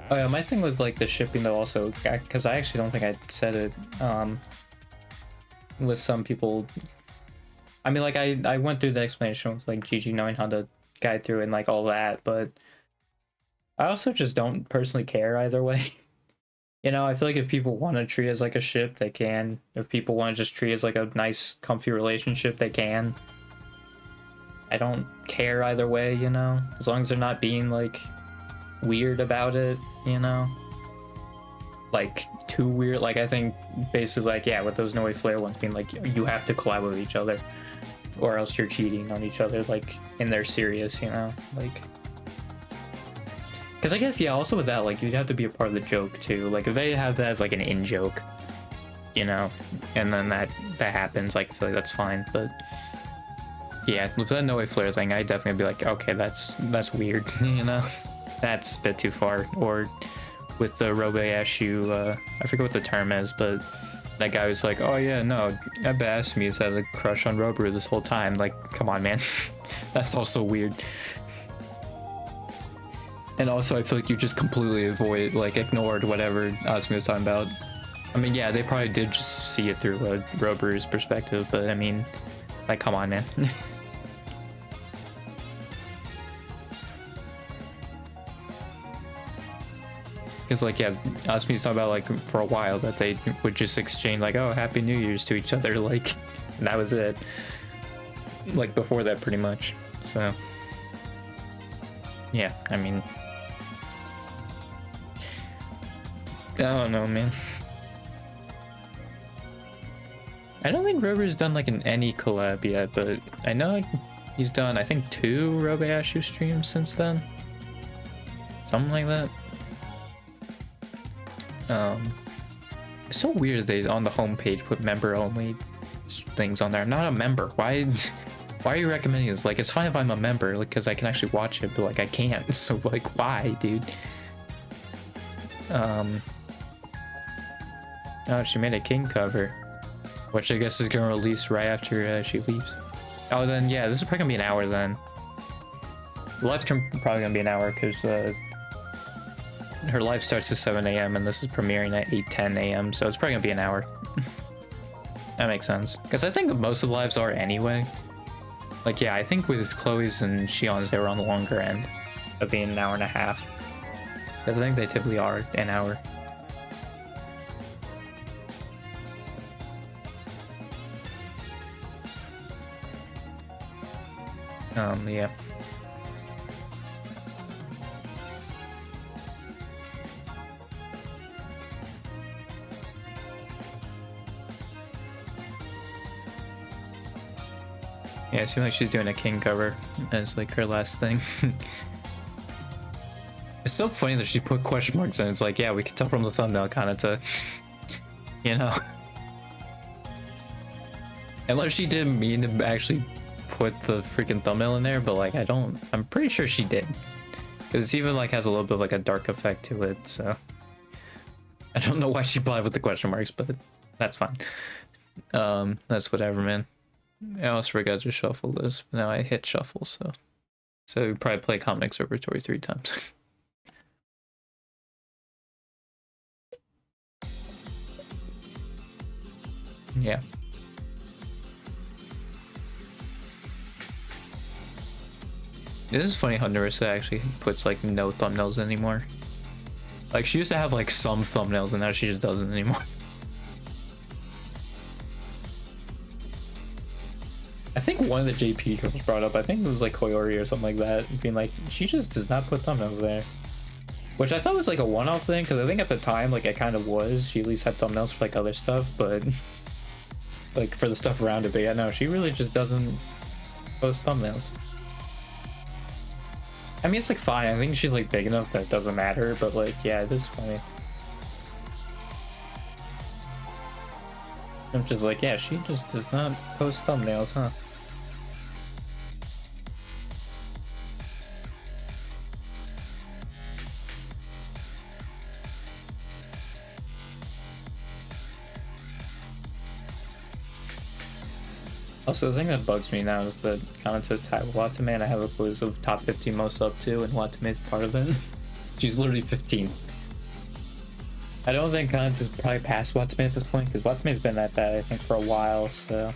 Oh yeah, my thing with like the shipping though also, because I actually don't think I said it, with some people, I mean like I went through the explanation with like Gigi knowing how to guide through and like all that, but I also just don't personally care either way. You know, I feel like if people want to treat it as like a ship, they can. If people want to just treat it as like a nice, comfy relationship, they can. I don't care either way, you know? As long as they're not being like weird about it, you know? Like too weird. Like I think basically like, yeah, with those No Way Flare ones being like, you have to collab with each other or else you're cheating on each other, like, and they're serious, you know? Like, because I guess, yeah, also with that, like, you'd have to be a part of the joke, too. Like, if they have that as, like, an in-joke, you know, and then that happens, like, I feel like that's fine, but yeah, with that No Way Flare thing, I'd definitely be like, okay, that's weird, you know? That's a bit too far. Or with the Robayashi, I forget what the term is, but that guy was like, oh yeah, no, Ebba asked me has had a crush on Robaru this whole time. Like, come on, man. That's also weird. And also, I feel like you just completely ignored whatever Asmi was talking about. I mean, yeah, they probably did just see it through Robaru's perspective, but I mean, like, come on, man. Because, like, yeah, Asmi's talking about, like, for a while that they would just exchange, like, oh, Happy New Year's to each other, like, and that was it. Like, before that, pretty much. So, yeah, I mean, I don't know, man. I don't think Robaru's done, like, any collab yet, but I know he's done, I think, 2 Robayashi streams since then. Something like that. It's so weird they on the homepage put member only things on there. I'm not a member. Why are you recommending this? Like, it's fine if I'm a member, like, because I can actually watch it, but like I can't. So like, why, dude? Oh, she made a King cover, which I guess is gonna release right after she leaves. Oh, then yeah, this is probably gonna be an hour then. The live stream probably gonna be an hour because her live starts at 7 a.m. and this is premiering at 8:10 a.m. So it's probably gonna be an hour. That makes sense. Because I think most of the lives are anyway. Like, yeah, I think with Chloe's and Shion's, they were on the longer end of being an hour and a half. Because I think they typically are an hour. Yeah. Yeah, it seems like she's doing a King cover as like her last thing. It's so funny that she put question marks in. It's like, yeah, we can tell from the thumbnail kind of to, you know. Unless she didn't mean to actually put the freaking thumbnail in there, but like I'm pretty sure she did. Because it's even like has a little bit of like a dark effect to it, so. I don't know why she applied with the question marks, but that's fine. That's whatever, man. I also forgot to shuffle this, but now I hit shuffle, so we probably play Comic Observatory 3 times. Yeah. This is funny how Narissa actually puts like no thumbnails anymore. Like she used to have like some thumbnails and now she just doesn't anymore. I think one of the JP girls brought up, I think it was like Koyori or something like that, being like, she just does not put thumbnails there. Which I thought was like a one-off thing, because I think at the time, like, it kind of was. She at least had thumbnails for like other stuff, but like for the stuff around it, but yeah, no, she really just doesn't post thumbnails. I mean, it's like fine. I think she's like big enough that it doesn't matter, but like, yeah, it is funny. I'm just like, yeah, she just does not post thumbnails, huh? Also, the thing that bugs me now is that Kanato's tied with Watame, and I have a quiz of top 15 most up to, and Watame's part of it. She's literally 15. I don't think Kanato's probably past Watame at this point, because Watame's been at that, I think, for a while, so...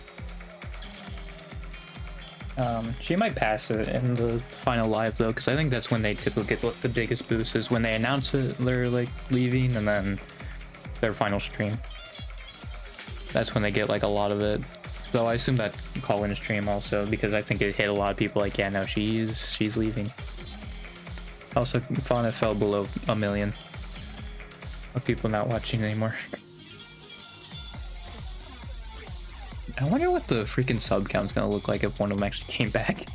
she might pass it in the final live, though, because I think that's when they typically get the biggest boost, is when they announce it, they're, like, leaving, and then their final stream. That's when they get, like, a lot of it. So I assume that call-in stream also, because I think it hit a lot of people like, yeah, no, she's leaving. Also, Fauna fell below 1 million of people not watching anymore. I wonder what the freaking sub count's gonna look like if one of them actually came back.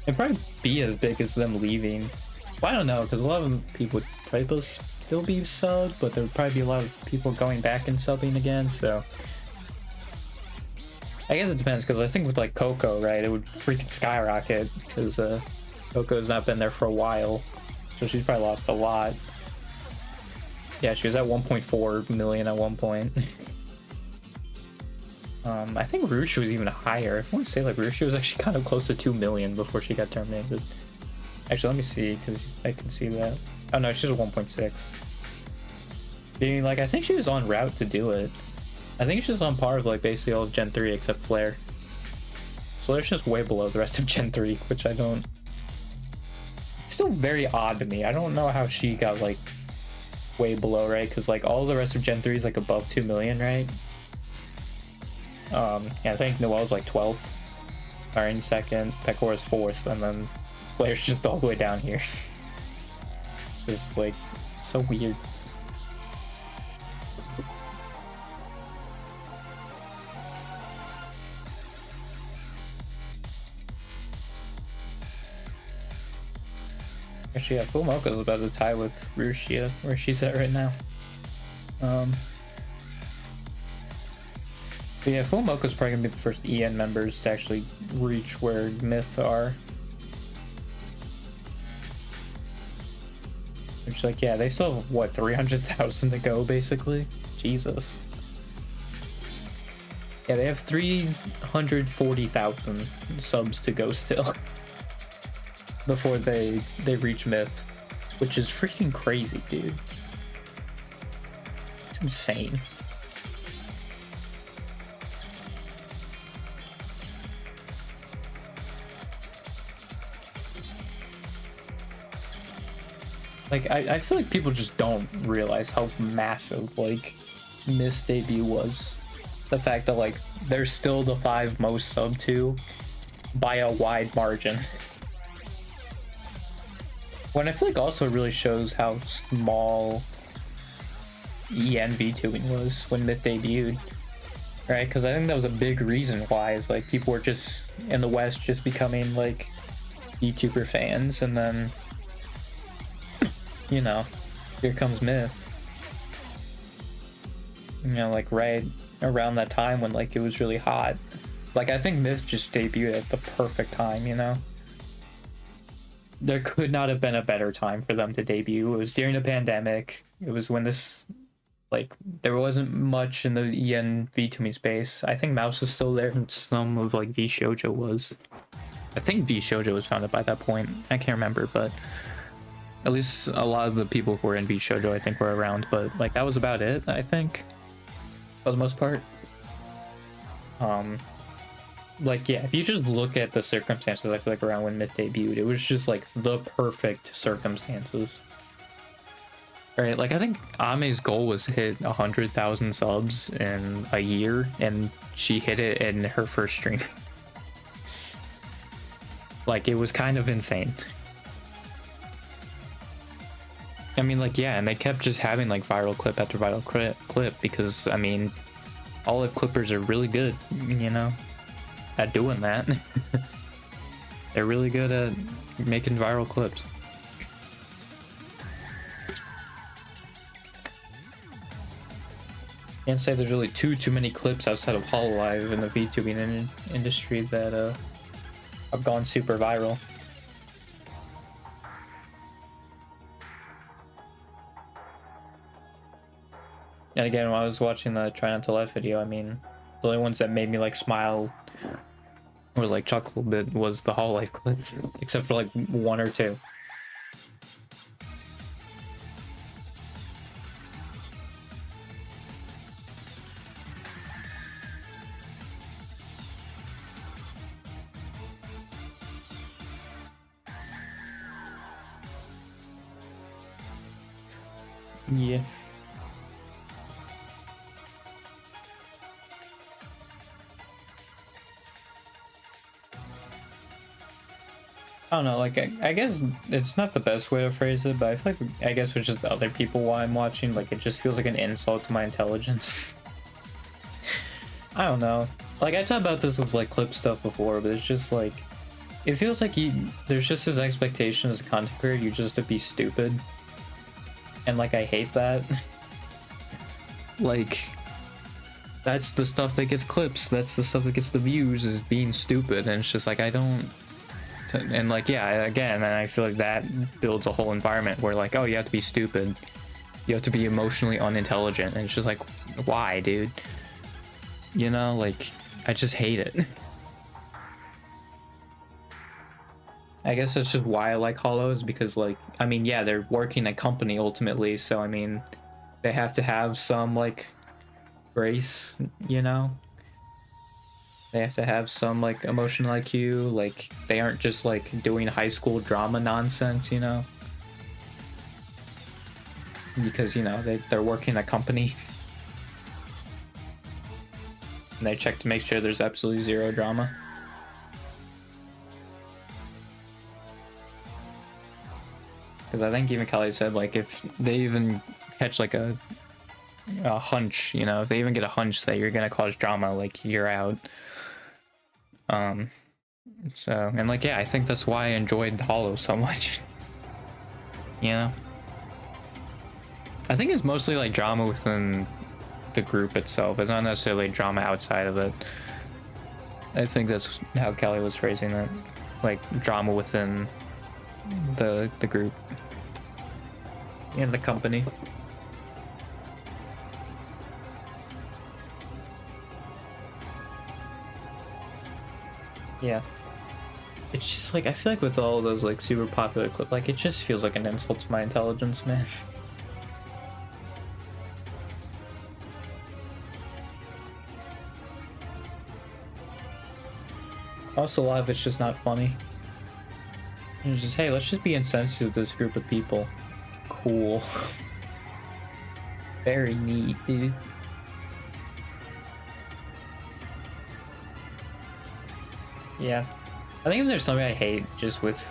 It'd probably be as big as them leaving. Well, I don't know, because a lot of them people would probably still be subbed, but there would probably be a lot of people going back and subbing again, so... I guess it depends, because I think with like Coco, right, it would freaking skyrocket, because Coco's not been there for a while, so she's probably lost a lot. Yeah, she was at 1.4 million at one point. I think Rushi was even higher. I want to say like Rushi was actually kind of close to 2 million before she got terminated. Actually, let me see, because I can see that. Oh no, she's at 1.6. Being like, I think she was on route to do it. I think she's on par with like basically all of Gen 3 except Flare. Flare's just way below the rest of Gen 3, which I don't... It's still very odd to me. I don't know how she got like way below, right? Because like all the rest of Gen 3 is like above 2 million, right? Yeah, I think Noelle's like 12th, or in second, Pecora's 4th, and then Flare's just all the way down here. It's just like so weird. Actually, yeah, Fumoko's about to tie with Rushia, where she's at right now. But yeah, Fumoko's probably gonna be the first EN members to actually reach where Myth are. Which, like, yeah, they still have, what, 300,000 to go, basically? Jesus. Yeah, they have 340,000 subs to go still. Before they reach Myth, which is freaking crazy, dude. It's insane. Like, I feel like people just don't realize how massive, like, Myth's debut was. The fact that, like, they're still the 5 most sub to by a wide margin. When I feel like also really shows how small EN VTubing was when Myth debuted, right? Because I think that was a big reason why is like people were just in the West just becoming like YouTuber fans, and then you know, here comes Myth. You know, like right around that time when like it was really hot. Like I think Myth just debuted at the perfect time, you know? There could not have been a better time for them to debut. It was during the pandemic. It was when this, like, there wasn't much in the EN VTubing space. I think Mouse was still there, and some of, like, VShojo was. I think VShojo was founded by that point. I can't remember, but at least a lot of the people who were in VShojo, I think, were around. But, like, that was about it, I think, for the most part. Like, yeah, if you just look at the circumstances, I feel like around when Myth debuted, it was just like the perfect circumstances, right? Like I think Ame's goal was to hit 100,000 subs in a year, and she hit it in her first stream. Like it was kind of insane. I mean, like, yeah, and they kept just having like viral clip after viral clip because I mean, Olive Clippers are really good, you know, at doing that. They're really good at making viral clips. Can't say there's really too many clips outside of Hololive in the VTubing industry that have gone super viral. And again, when I was watching the Try Not to Laugh video, I mean, The only ones that made me like smile or like chuckle a bit was the Hololive clips, except for like one or two. Yeah. I don't know, like, I guess it's not the best way to phrase it, but I feel like, I guess it's just the other people while I'm watching, like, it just feels like an insult to my intelligence. I don't know. Like, I talked about this with, like, clip stuff before, but it's just, like, it feels like there's just this expectation as a content creator, you just to be stupid. And, like, I hate that. Like, that's the stuff that gets clips, that's the stuff that gets the views, is being stupid, and it's just, like, I don't... And like, yeah, again, and I feel like that builds a whole environment where like, oh, you have to be stupid, you have to be emotionally unintelligent, and it's just like, why, dude? You know, like, I just hate it. I guess that's just why I like Hollows, because like, I mean, yeah, they're working a company ultimately, so I mean, they have to have some like grace, you know? They have to have some like emotional IQ, like they aren't just like doing high school drama nonsense, you know? Because, you know, they're working a company. And they check to make sure there's absolutely zero drama. Because I think even Kelly said, like, if they even catch like a hunch, you know, if they even get a hunch that you're gonna cause drama, like, you're out. So, and like, yeah, I think that's why I enjoyed Hollow so much. You know? I think it's mostly like drama within the group itself. It's not necessarily drama outside of it. I think that's how Kelly was phrasing it. It's like drama within the group. And the company. Yeah. It's just like, I feel like with all those like super popular clips, like it just feels like an insult to my intelligence, man. Also, a lot of it's just not funny. It's just, hey, let's just be insensitive to this group of people. Cool. Very neat, dude. Yeah. I think there's something I hate just with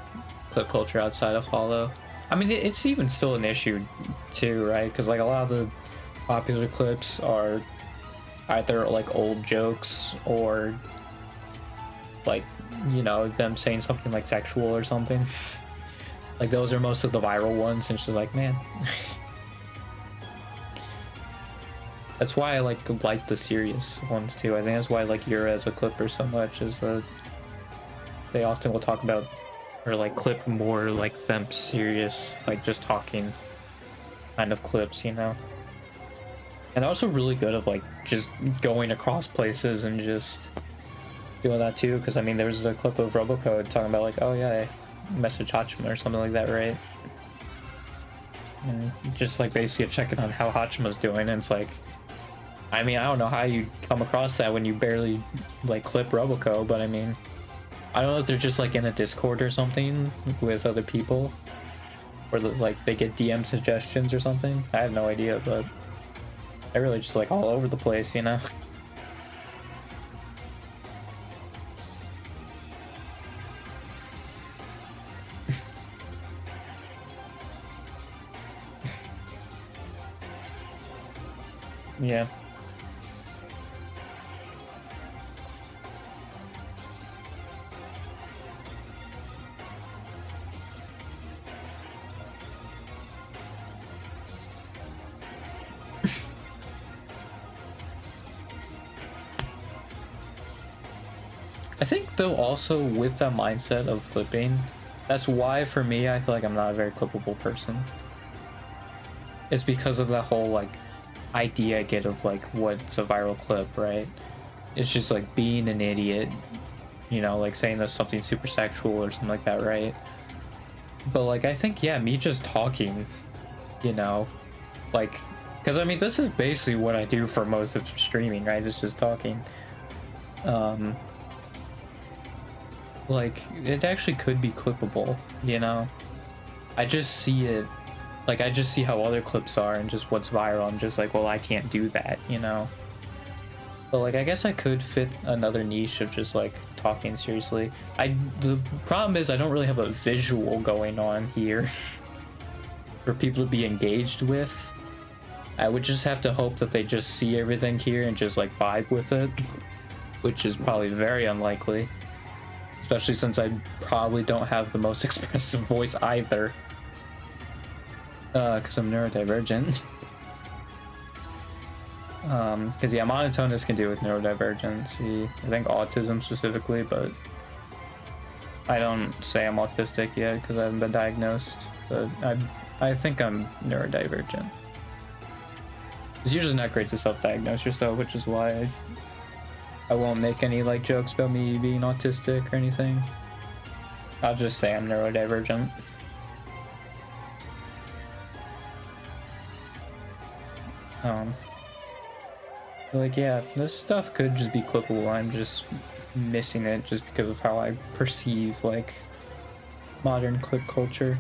clip culture outside of Hollow. I mean, it's even still an issue too, right? Because like a lot of the popular clips are either like old jokes or like, you know, them saying something like sexual or something. Like those are most of the viral ones, and it's just like, man. That's why I like the serious ones too. I think that's why I like Yura as a clipper so much, is that they often will talk about or like clip more like them serious, like just talking kind of clips, you know. And they're also really good of like just going across places and just doing that too, because I mean there was a clip of Robocode talking about like, oh yeah, I messaged Hachima or something like that, right? And just like basically checking on how Hachima's doing, and it's like, I mean, I don't know how you come across that when you barely like clip Robocode, but I mean, I don't know if they're just like in a Discord or something with other people, or like they get DM suggestions or something. I have no idea, but they're really just like all over the place, you know? Yeah. I think though also with that mindset of clipping, that's why for me I feel like I'm not a very clippable person. It's because of that whole like idea I get of like what's a viral clip, right? it's just like being an idiot, you know, like saying there's something super sexual or something like that, right? But like I think, yeah, me just talking, you know, like, because I mean this is basically what I do for most of streaming, right? It's just talking. Like it actually could be clippable, you know. I just see it, like I just see how other clips are and just what's viral. I'm just like, well, I can't do that, you know. But like I guess I could fit another niche of just like talking seriously. The problem is I don't really have a visual going on here for people to be engaged with. I would just have to hope that they just see everything here and just like vibe with it, which is probably very unlikely, especially since I probably don't have the most expressive voice either, because I'm neurodivergent. Because yeah, monotonous can do with neurodivergency. I think autism specifically, but I don't say I'm autistic yet because I haven't been diagnosed. But I think I'm neurodivergent. It's usually not great to self-diagnose yourself, which is why I won't make any like jokes about me being autistic or anything. I'll just say I'm neurodivergent. Like, yeah, this stuff could just be clippable. I'm just missing it just because of how I perceive like modern clip culture.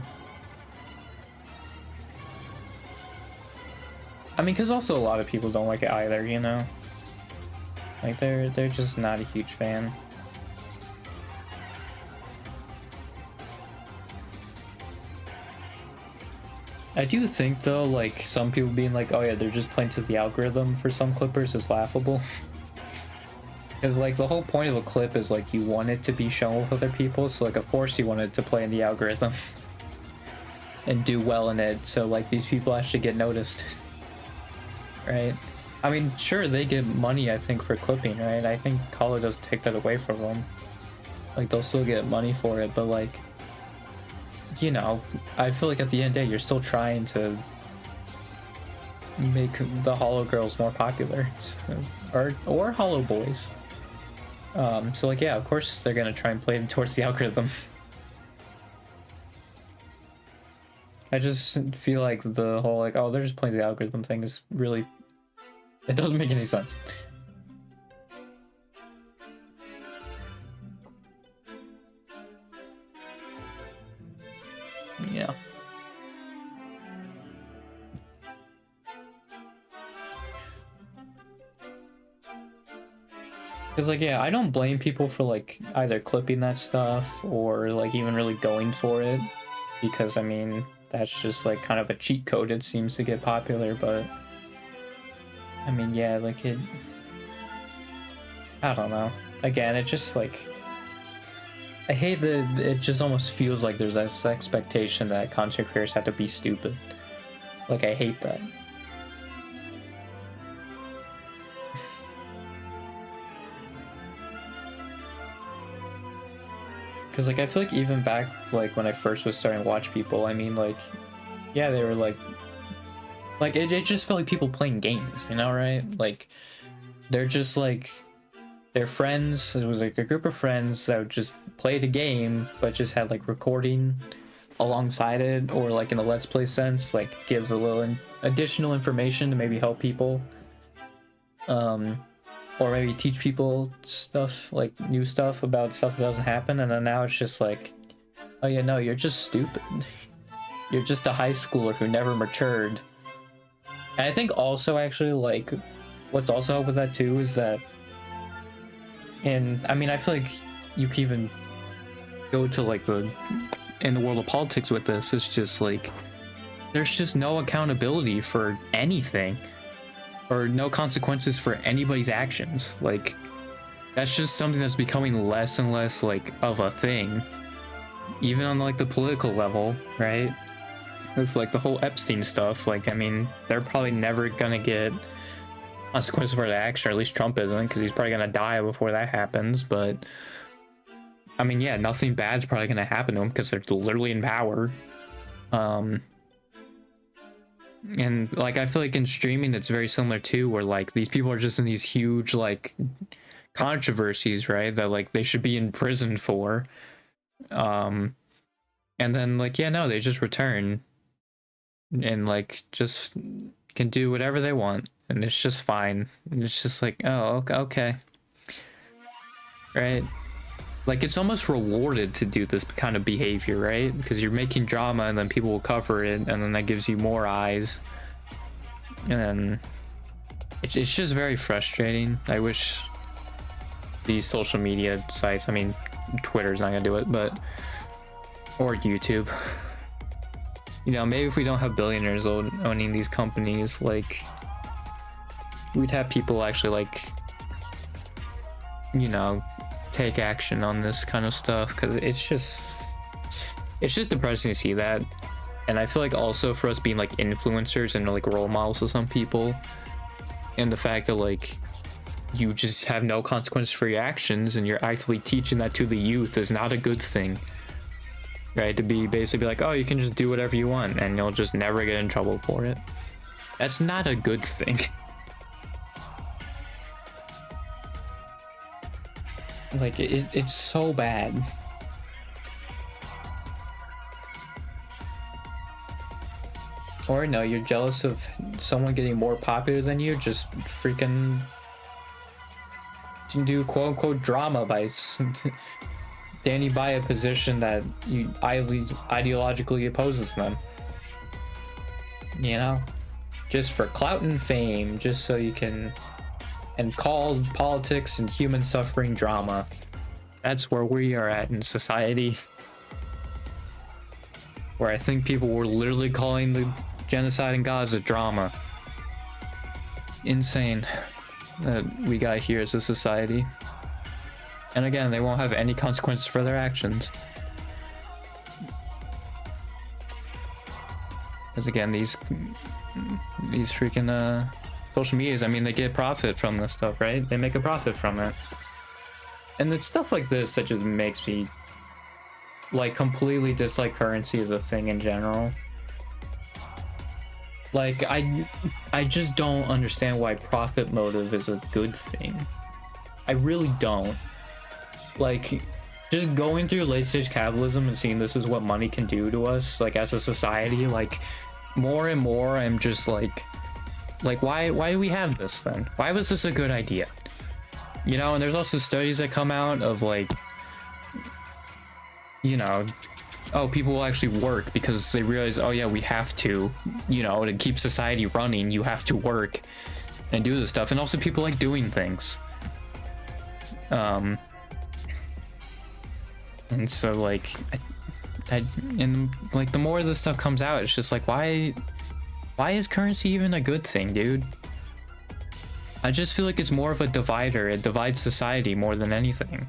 I mean, because also a lot of people don't like it either, you know. Like they're just not a huge fan. I do think though, like some people being like, oh yeah, they're just playing to the algorithm for some clippers is laughable. Because like the whole point of a clip is like you want it to be shown with other people, so like of course you want it to play in the algorithm and do well in it, so like these people actually get noticed. Right? I mean, sure, they get money I think for clipping, right? I think Color doesn't take that away from them. Like they'll still get money for it, but like, you know, I feel like at the end of the day you're still trying to make the Hollow Girls more popular, so, or Hollow Boys. So like, yeah, of course they're gonna try and play towards the algorithm. I just feel like the whole like, oh, they're just playing the algorithm thing is really, it doesn't make any sense. Yeah. Because like, yeah, I don't blame people for like either clipping that stuff or like even really going for it, because I mean that's just like kind of a cheat code. It seems to get popular, but I mean, yeah, like I don't know. Again, it just like, I hate that it just almost feels like there's this expectation that content creators have to be stupid. Like I hate that. Because like I feel like even back like when I first was starting to watch people, I mean like, yeah, they were like it just felt like people playing games, you know, right? Like they're just like, they're friends. It was like a group of friends that would just play the game, but just had like recording alongside it, or like in a let's play sense, like give a little additional information to maybe help people. Or maybe teach people stuff, like new stuff about stuff that doesn't happen, and then now it's just like, oh yeah, no, you're just stupid. You're just a high schooler who never matured. And I think also actually like what's also helped with that too is that, and I mean I feel like you can even go to like in the world of politics with this, it's just like there's just no accountability for anything, or no consequences for anybody's actions. Like that's just something that's becoming less and less like of a thing, even on like the political level, right? With like the whole Epstein stuff, like I mean they're probably never gonna get consequences for their action, or at least Trump isn't, because he's probably gonna die before that happens. But I mean, yeah, nothing bad's probably gonna happen to him because they're literally in power. And like I feel like in streaming it's very similar too, where like these people are just in these huge like controversies, right? That like they should be in prison for. And then like, yeah, no, they just return and like just can do whatever they want, and it's just fine. And it's just like, oh, okay, right? Like it's almost rewarded to do this kind of behavior, right? Because you're making drama, and then people will cover it, and then that gives you more eyes, and then it's just very frustrating. I wish these social media sites, I mean, Twitter's not gonna do it, but or YouTube. You know, maybe if we don't have billionaires owning these companies, like, we'd have people actually, like, you know, take action on this kind of stuff, because it's just depressing to see that. And I feel like also for us being, like, influencers and, like, role models to some people, and the fact that, like, you just have no consequence for your actions, and you're actively teaching that to the youth is not a good thing. Right, to be basically like, oh, you can just do whatever you want and you'll just never get in trouble for it. That's not a good thing. Like, it's so bad. Or no, you're jealous of someone getting more popular than you, just freaking do quote-unquote drama by standing by a position that you ideologically opposes them. You know? Just for clout and fame, just so you can... and call politics and human suffering drama. That's where we are at in society. Where I think people were literally calling the genocide in Gaza drama. Insane that we got here as a society. And again, they won't have any consequences for their actions. Because again, these freaking social medias, I mean, they get profit from this stuff, right? They make a profit from it. And it's stuff like this that just makes me like completely dislike currency as a thing in general. Like, I just don't understand why profit motive is a good thing. I really don't. Like, just going through late stage capitalism and seeing this is what money can do to us, like as a society, like more and more I'm just like why do we have this then? Why was this a good idea? You know, and there's also studies that come out of like, you know, oh, people will actually work because they realize, oh yeah, we have to, you know, to keep society running, you have to work and do this stuff. And also people like doing things. And so like, and like the more this stuff comes out, it's just like, why is currency even a good thing, dude? I just feel like it's more of a divider. It divides society more than anything.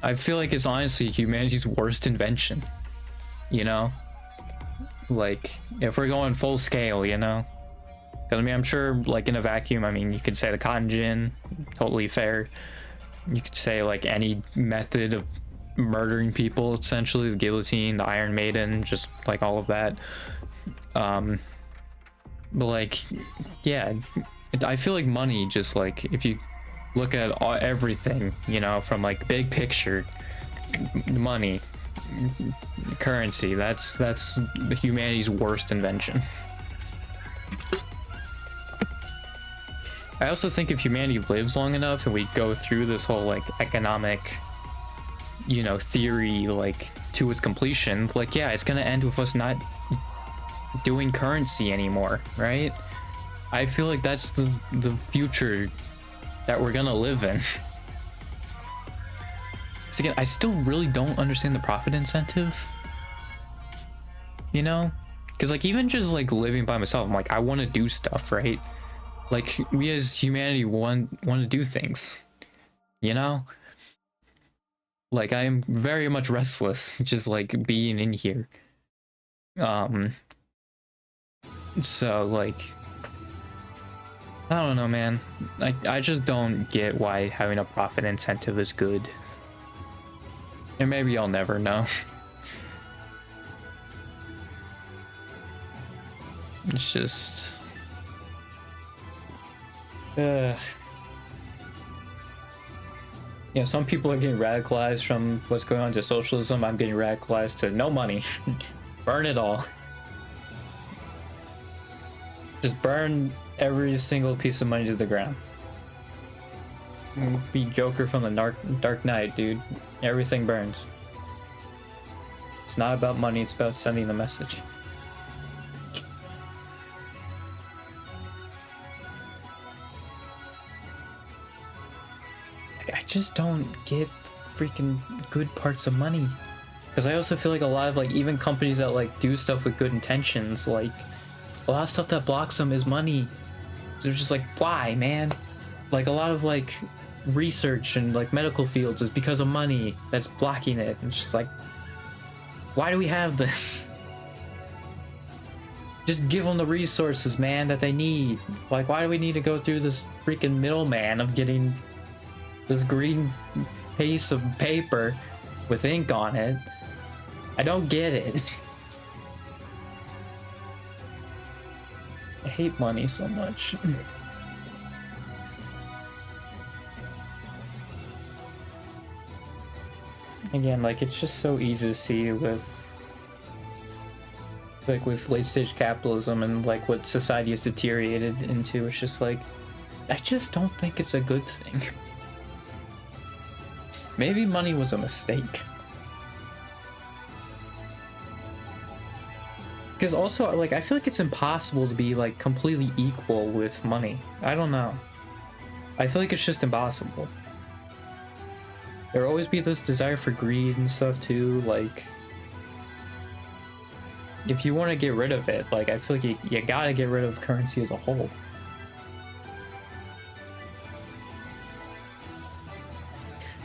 I feel like it's honestly humanity's worst invention, you know? Like, if we're going full scale, you know? 'Cause I mean, I'm sure like in a vacuum, I mean, you could say the cotton gin, totally fair. You could say like any method of murdering people, essentially, the guillotine, the Iron Maiden, just like all of that. But like, yeah, I feel like money, just like if you look at everything, you know, from like big picture, money, currency, that's humanity's worst invention. I also think if humanity lives long enough and we go through this whole like economic, you know, theory like to its completion, like, yeah, it's gonna end with us not doing currency anymore, right? I feel like that's the future that we're gonna live in. So again, I still really don't understand the profit incentive, you know, because like even just like living by myself, I'm like, I want to do stuff, right? Like, we as humanity want to do things, you know? Like, I am very much restless just like being in here. So like, I don't know, man. I just don't get why having a profit incentive is good. And maybe I'll never know. It's just... You know, some people are getting radicalized from what's going on to socialism. I'm getting radicalized to no money. Burn it all. Just burn every single piece of money to the ground. Be Joker from the Dark Knight, dude. Everything burns. It's not about money, it's about sending the message. I just don't get freaking good parts of money. Because I also feel like a lot of like even companies that like do stuff with good intentions, like a lot of stuff that blocks them is money. So it's just like, why, man? Like a lot of like research and like medical fields is because of money that's blocking it. And it's just like, why do we have this? Just give them the resources, man, that they need. Like, why do we need to go through this freaking middleman of getting this green piece of paper with ink on it? I don't get it. I hate money so much. Again, like, it's just so easy to see with late stage capitalism and like what society has deteriorated into. It's just like, I just don't think it's a good thing. Maybe money was a mistake. Because also, like, I feel like it's impossible to be like completely equal with money. I don't know. I feel like it's just impossible. There'll always be this desire for greed and stuff too. Like, if you want to get rid of it, like, I feel like you gotta get rid of currency as a whole.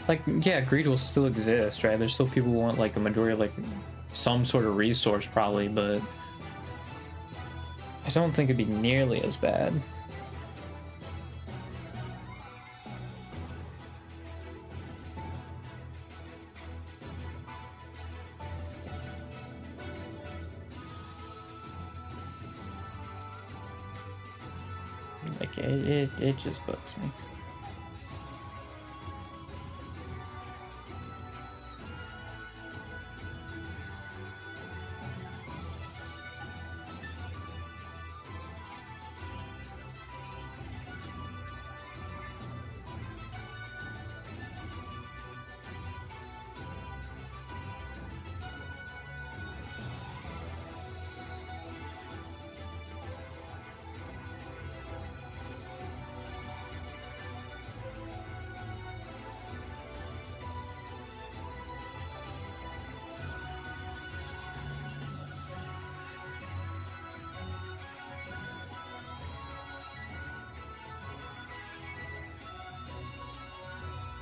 Like, yeah, greed will still exist, right? There's still people who want like a majority of like some sort of resource probably, but I don't think it'd be nearly as bad. Like, it just bugs me.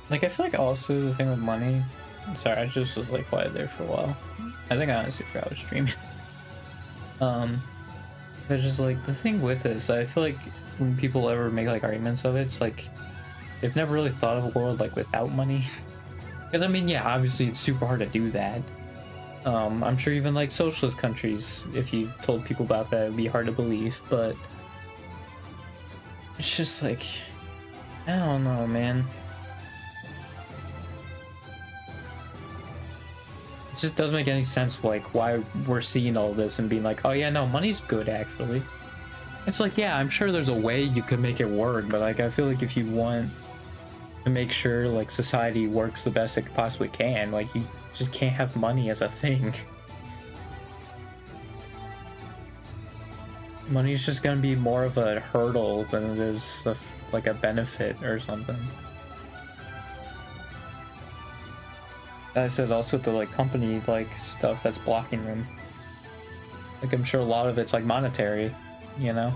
Like, I feel like also the thing with money, sorry, I just was like quiet there for a while. I think I honestly forgot I was streaming. But just like the thing with this, I feel like when people ever make like arguments of it, it's like they've never really thought of a world like without money. Because I mean, yeah, obviously it's super hard to do that. I'm sure even like socialist countries, if you told people about that, it'd be hard to believe, but it's just like, I don't know, man. It just doesn't make any sense, like, why we're seeing all this and being like, oh yeah, no, money's good, actually. It's like, yeah, I'm sure there's a way you could make it work, but like, I feel like if you want to make sure like society works the best it possibly can, like, you just can't have money as a thing. Money's just gonna be more of a hurdle than it is like a benefit or something. I said also with the like company like stuff that's blocking them. Like, I'm sure a lot of it's like monetary, you know?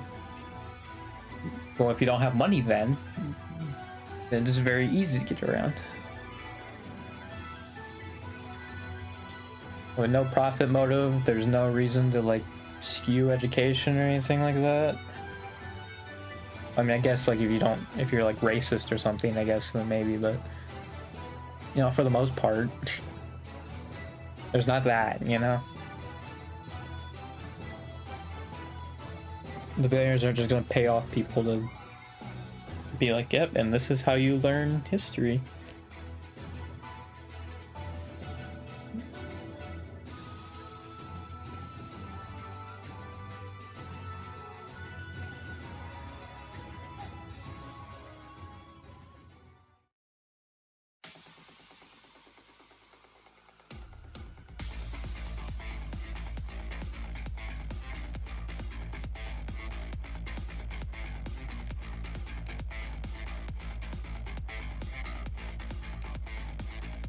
Well, if you don't have money then it's very easy to get around. With no profit motive, there's no reason to like skew education or anything like that. I mean, I guess like if you're like racist or something, I guess then maybe, but you know, for the most part, there's not that, you know? The billionaires are just gonna pay off people to be like, yep, and this is how you learn history.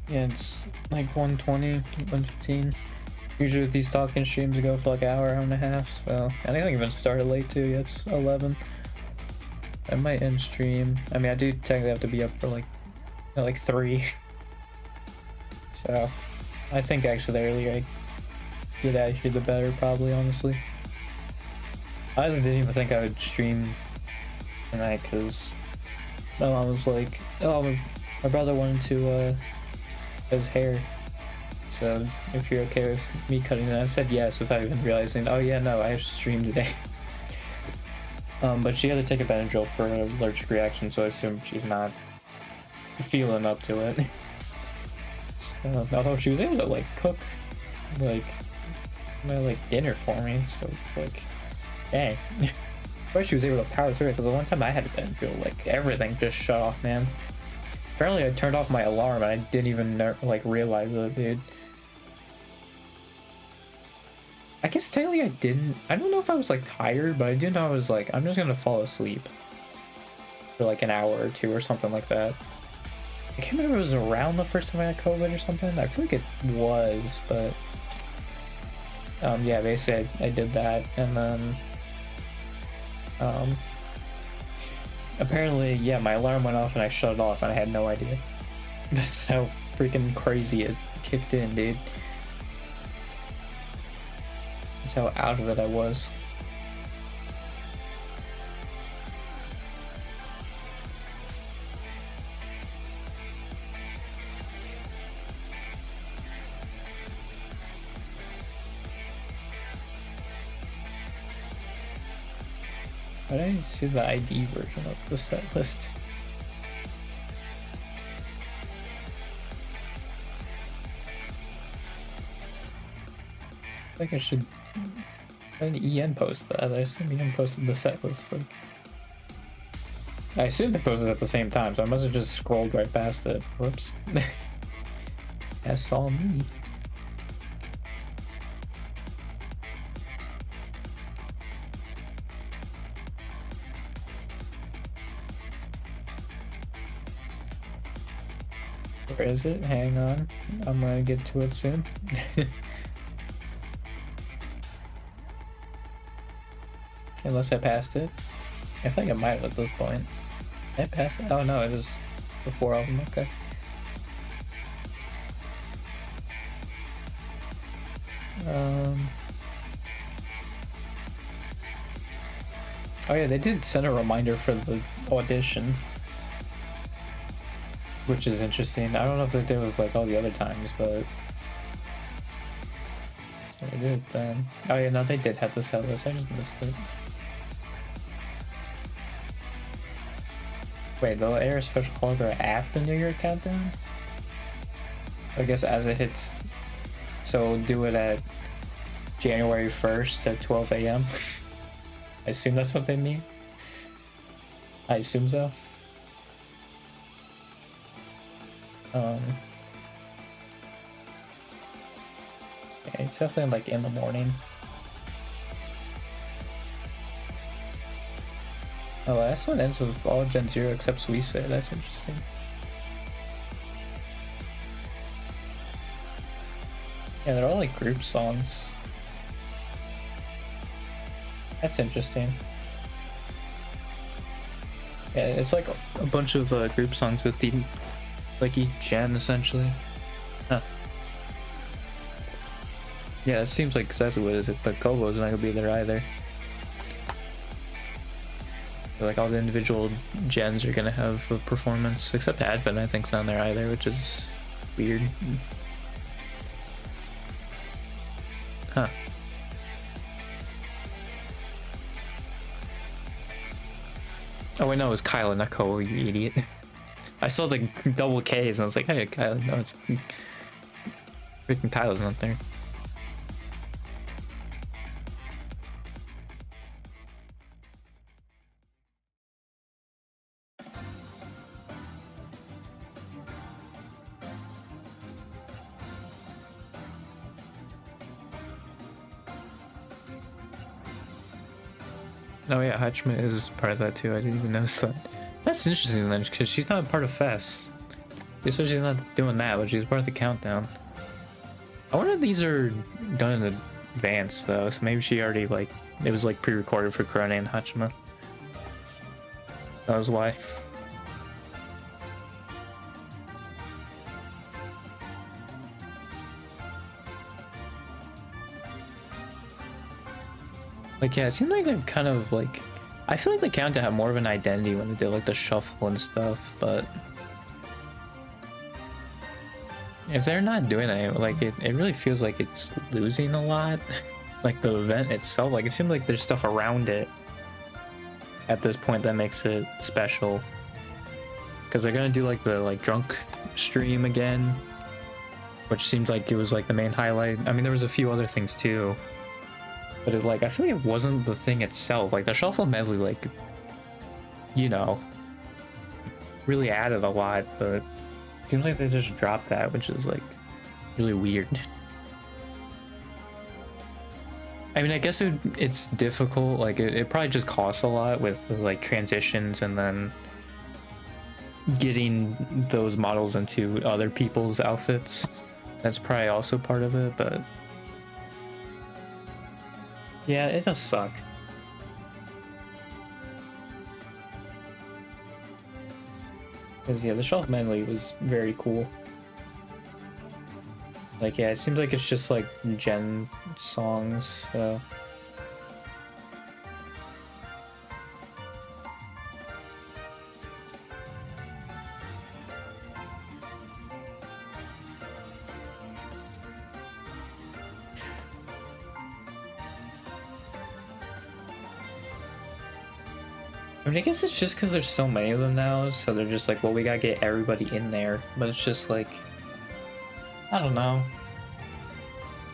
Yeah, it's like 120, 115. Usually with these talking streams go for like an hour, hour and a half, so I think I even started late too. Yeah, it's 11. I might end stream. I mean, I do technically have to be up for like 3. So I think actually the earlier I get out of here, the better, probably, honestly. I honestly didn't even think I would stream tonight because my mom was like, oh, my brother wanted to his hair, so if you're okay with me cutting it. I said yes without even realizing, oh yeah, no, I have streamed today. But she had to take a Benadryl for an allergic reaction, so I assume she's not feeling up to it. So, although she was able to like cook like dinner for me, so it's like, dang. But she was able to power through it, because the one time I had a Benadryl, like everything just shut off, man. Apparently I turned off my alarm and I didn't even like realize it, dude. I guess technically I didn't. I don't know if I was like tired, but I do know I was like, I'm just gonna fall asleep for like an hour or two or something like that. I can't remember if it was around the first time I had COVID or something. I feel like it was, but yeah, basically I did that, and then apparently, yeah, my alarm went off and I shut it off and I had no idea. That's how freaking crazy it kicked in, dude. That's how out of it I was. Why did I see the ID version of the set list? I think I should let EN post that. I assume EN posted the set list. Like, I assume they posted it at the same time, so I must have just scrolled right past it. Whoops. That's all me. Where is it? Hang on. I'm gonna get to it soon. Unless I passed it. I think I might have at this point. Did I pass it? Oh no, it is before all of them. Okay. Oh yeah, they did send a reminder for the audition, which is interesting. I don't know if they did with like all the other times, but they did then. Oh yeah, no, they did have the set list. I just missed it. Wait, they'll air a special hologram after the New Year countdown? I guess as it hits. So do it at January 1st at 12 a.m. I assume that's what they mean. I assume so. Yeah, it's definitely like in the morning. Oh, the last one ends with all Gen Zero except Suisse. That's interesting. Yeah, they're all like group songs. That's interesting. Yeah, it's like a bunch of group songs with the like each gen essentially. Huh. Yeah, it seems like exactly what it is, but Kobo's not gonna be there either. Like all the individual gens are gonna have a performance, except Advent I think's not there either, which is weird. Huh. Oh wait, no, it was Kyla, not Cole, you idiot. I saw the double K's and I was like, hey, Kyla, no, it's freaking Kyla's not there. Oh yeah, Hutchman is part of that too. I didn't even notice that. That's interesting then, because she's not part of Fest. said she's not doing that, but she's part of the countdown. I wonder if these are done in advance though, so maybe she already like it was like pre-recorded for Kurone and Hachima. That was why. Like, yeah, it seemed like they're kind of like... I feel like the countdown had more of an identity when they did like the shuffle and stuff, but... if they're not doing it, like, it really feels like it's losing a lot. Like, the event itself, like, it seems like there's stuff around it at this point that makes it special. Because they're gonna do, like, the, like, drunk stream again, which seems like it was, like, the main highlight. I mean, there was a few other things, too. But it, like, I feel like it wasn't the thing itself. Like, the shuffle medley, like, you know, really added a lot, but it seems like they just dropped that, which is, like, really weird. I mean, I guess it's difficult. Like, it probably just costs a lot with, like, transitions and then getting those models into other people's outfits. That's probably also part of it, but... yeah, it does suck. Because, yeah, the shelf medley was very cool. Like, yeah, it seems like it's just, like, gen songs, so... I mean, I guess it's just because there's so many of them now, so they're just like, well, we gotta get everybody in there. But it's just like, I don't know.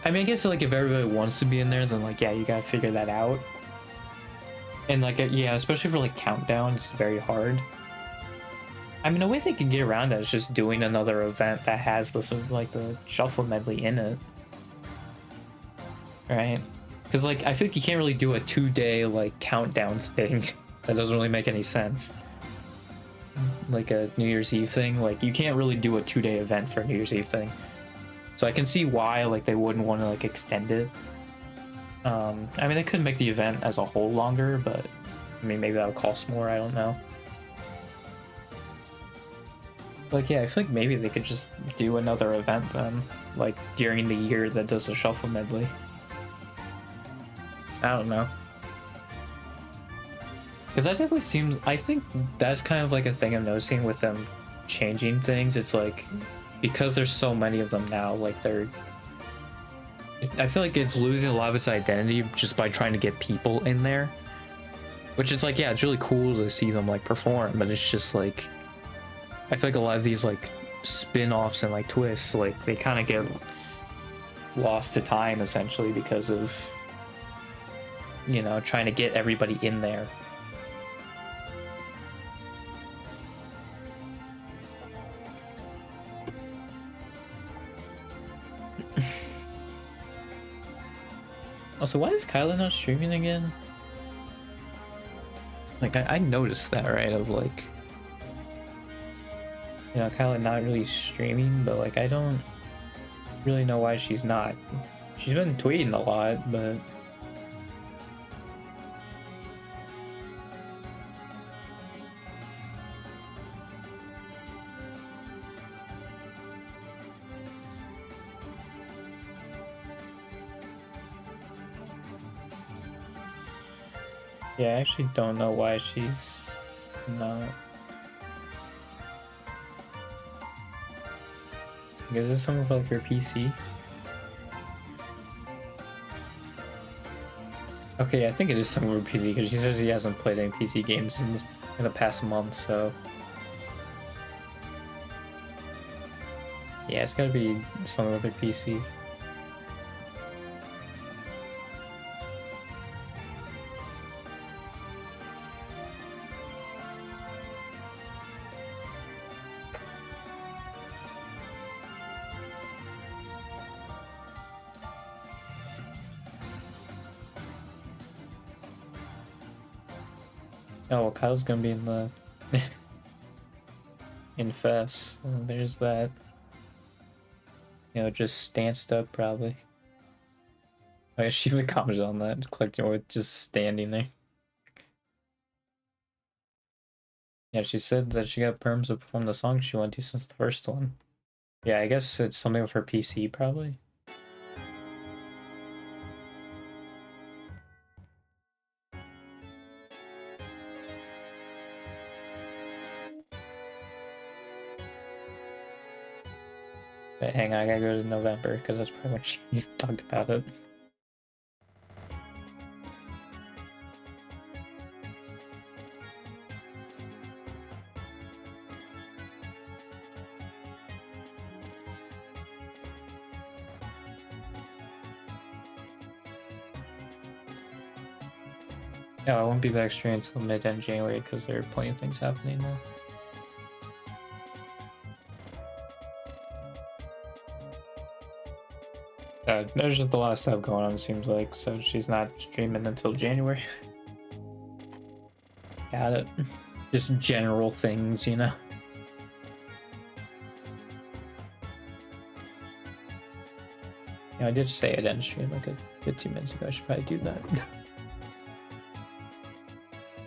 I mean, I guess like if everybody wants to be in there, then like, yeah, you gotta figure that out. And like, yeah, especially for like countdown, it's very hard. I mean, a way they could get around that is just doing another event that has this like the shuffle medley in it, right? Because like, I think you can't really do a 2-day like countdown thing. That doesn't really make any sense. Like a New Year's Eve thing, like you can't really do a 2-day event for a New Year's Eve thing. So I can see why like they wouldn't want to like extend it. I mean, they could make the event as a whole longer, but I mean, maybe that would cost more, I don't know. Like, yeah, I feel like maybe they could just do another event then, like during the year that does the shuffle medley. I don't know. Because that definitely seems, I think that's kind of like a thing I'm noticing with them changing things. It's like, because there's so many of them now, like I feel like it's losing a lot of its identity just by trying to get people in there. Which is like, yeah, it's really cool to see them like perform, but it's just like, I feel like a lot of these like spin-offs and like twists, like they kind of get lost to time essentially because of, you know, trying to get everybody in there. Also, why is Kyla not streaming again? Like, I noticed that, right? Of like, you know, Kyla not really streaming, but like, I don't really know why she's not. She's been tweeting a lot, but... yeah, I actually don't know why she's not. Is this some of like her PC? Okay, I think it is some of her PC because she says he hasn't played any PC games in the past month, so... yeah, it's gotta be some of her PC. Oh, well, Kyle's gonna be in the... Infest. There's that. You know, just stanced up probably. Oh, yeah, she even commented on that. Clicked with just standing there. Yeah, she said that she got perms to perform the song she wanted to since the first one. Yeah, I guess it's something with her PC probably. But hang on, I gotta go to November because that's pretty much you talked about it. Yeah, I won't be back streaming until mid-end January because there are plenty of things happening now. There's just a lot of stuff going on, it seems like, so she's not streaming until January. Got it. Just general things, you know? Yeah, I did say I didn't stream like 15 minutes ago. I should probably do that.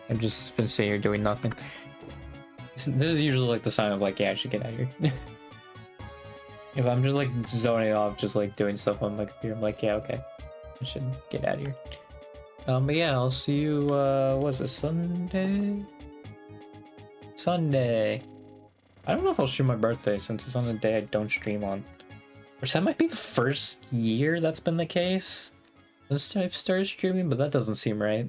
I've just been sitting here doing nothing. This is usually like the sign of like, yeah, I should get out of here. If I'm just like zoning off, just like doing stuff on my computer, I'm like, yeah, okay, I should get out of here. But yeah, I'll see you, was it Sunday? Sunday. I don't know if I'll stream my birthday since it's on the day I don't stream on. Which that might be the first year that's been the case since I've started streaming, but that doesn't seem right.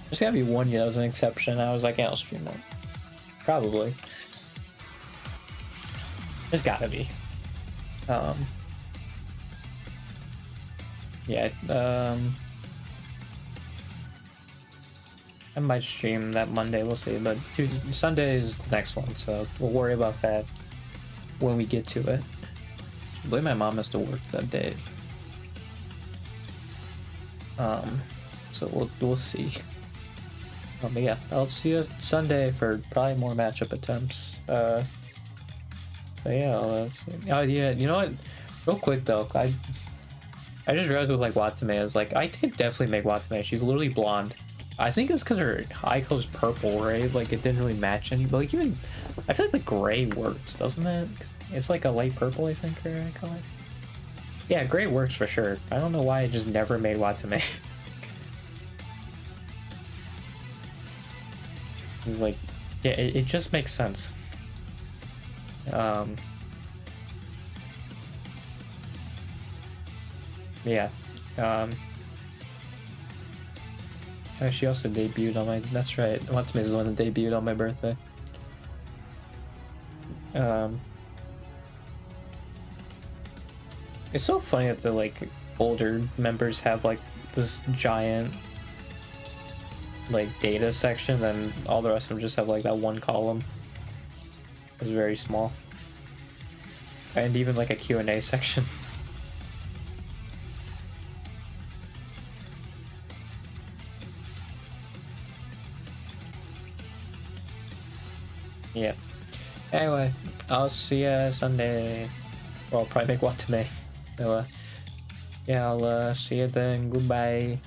There's gotta be one year that was an exception. I was like, yeah, I'll stream that. Probably. There's gotta be. Yeah, I might stream that Monday, we'll see, but Sunday is the next one, so we'll worry about that when we get to it. I believe my mom has to work that day. So we'll see. But yeah, I'll see you Sunday for probably more matchup attempts. So yeah, oh yeah, you know what? Real quick though, I just realized with like Watame is like I could definitely make Watame. She's literally blonde. I think it's because her eye color's purple, right? Like it didn't really match any, but like even I feel like the gray works, doesn't it? It's like a light purple, I think, her eye color. Yeah, gray works for sure. I don't know why I just never made Watame. It's like, yeah, it just makes sense. Yeah. She also debuted on my. That's right. Watame is the one that debuted on my birthday. It's so funny that the like older members have like this giant like data section, and all the rest of them just have like that one column. It's very small, and even like a Q&A section. Yeah. Anyway, I'll see ya Sunday. Well, I'll probably make Watame. So, yeah, I'll see you then. Goodbye.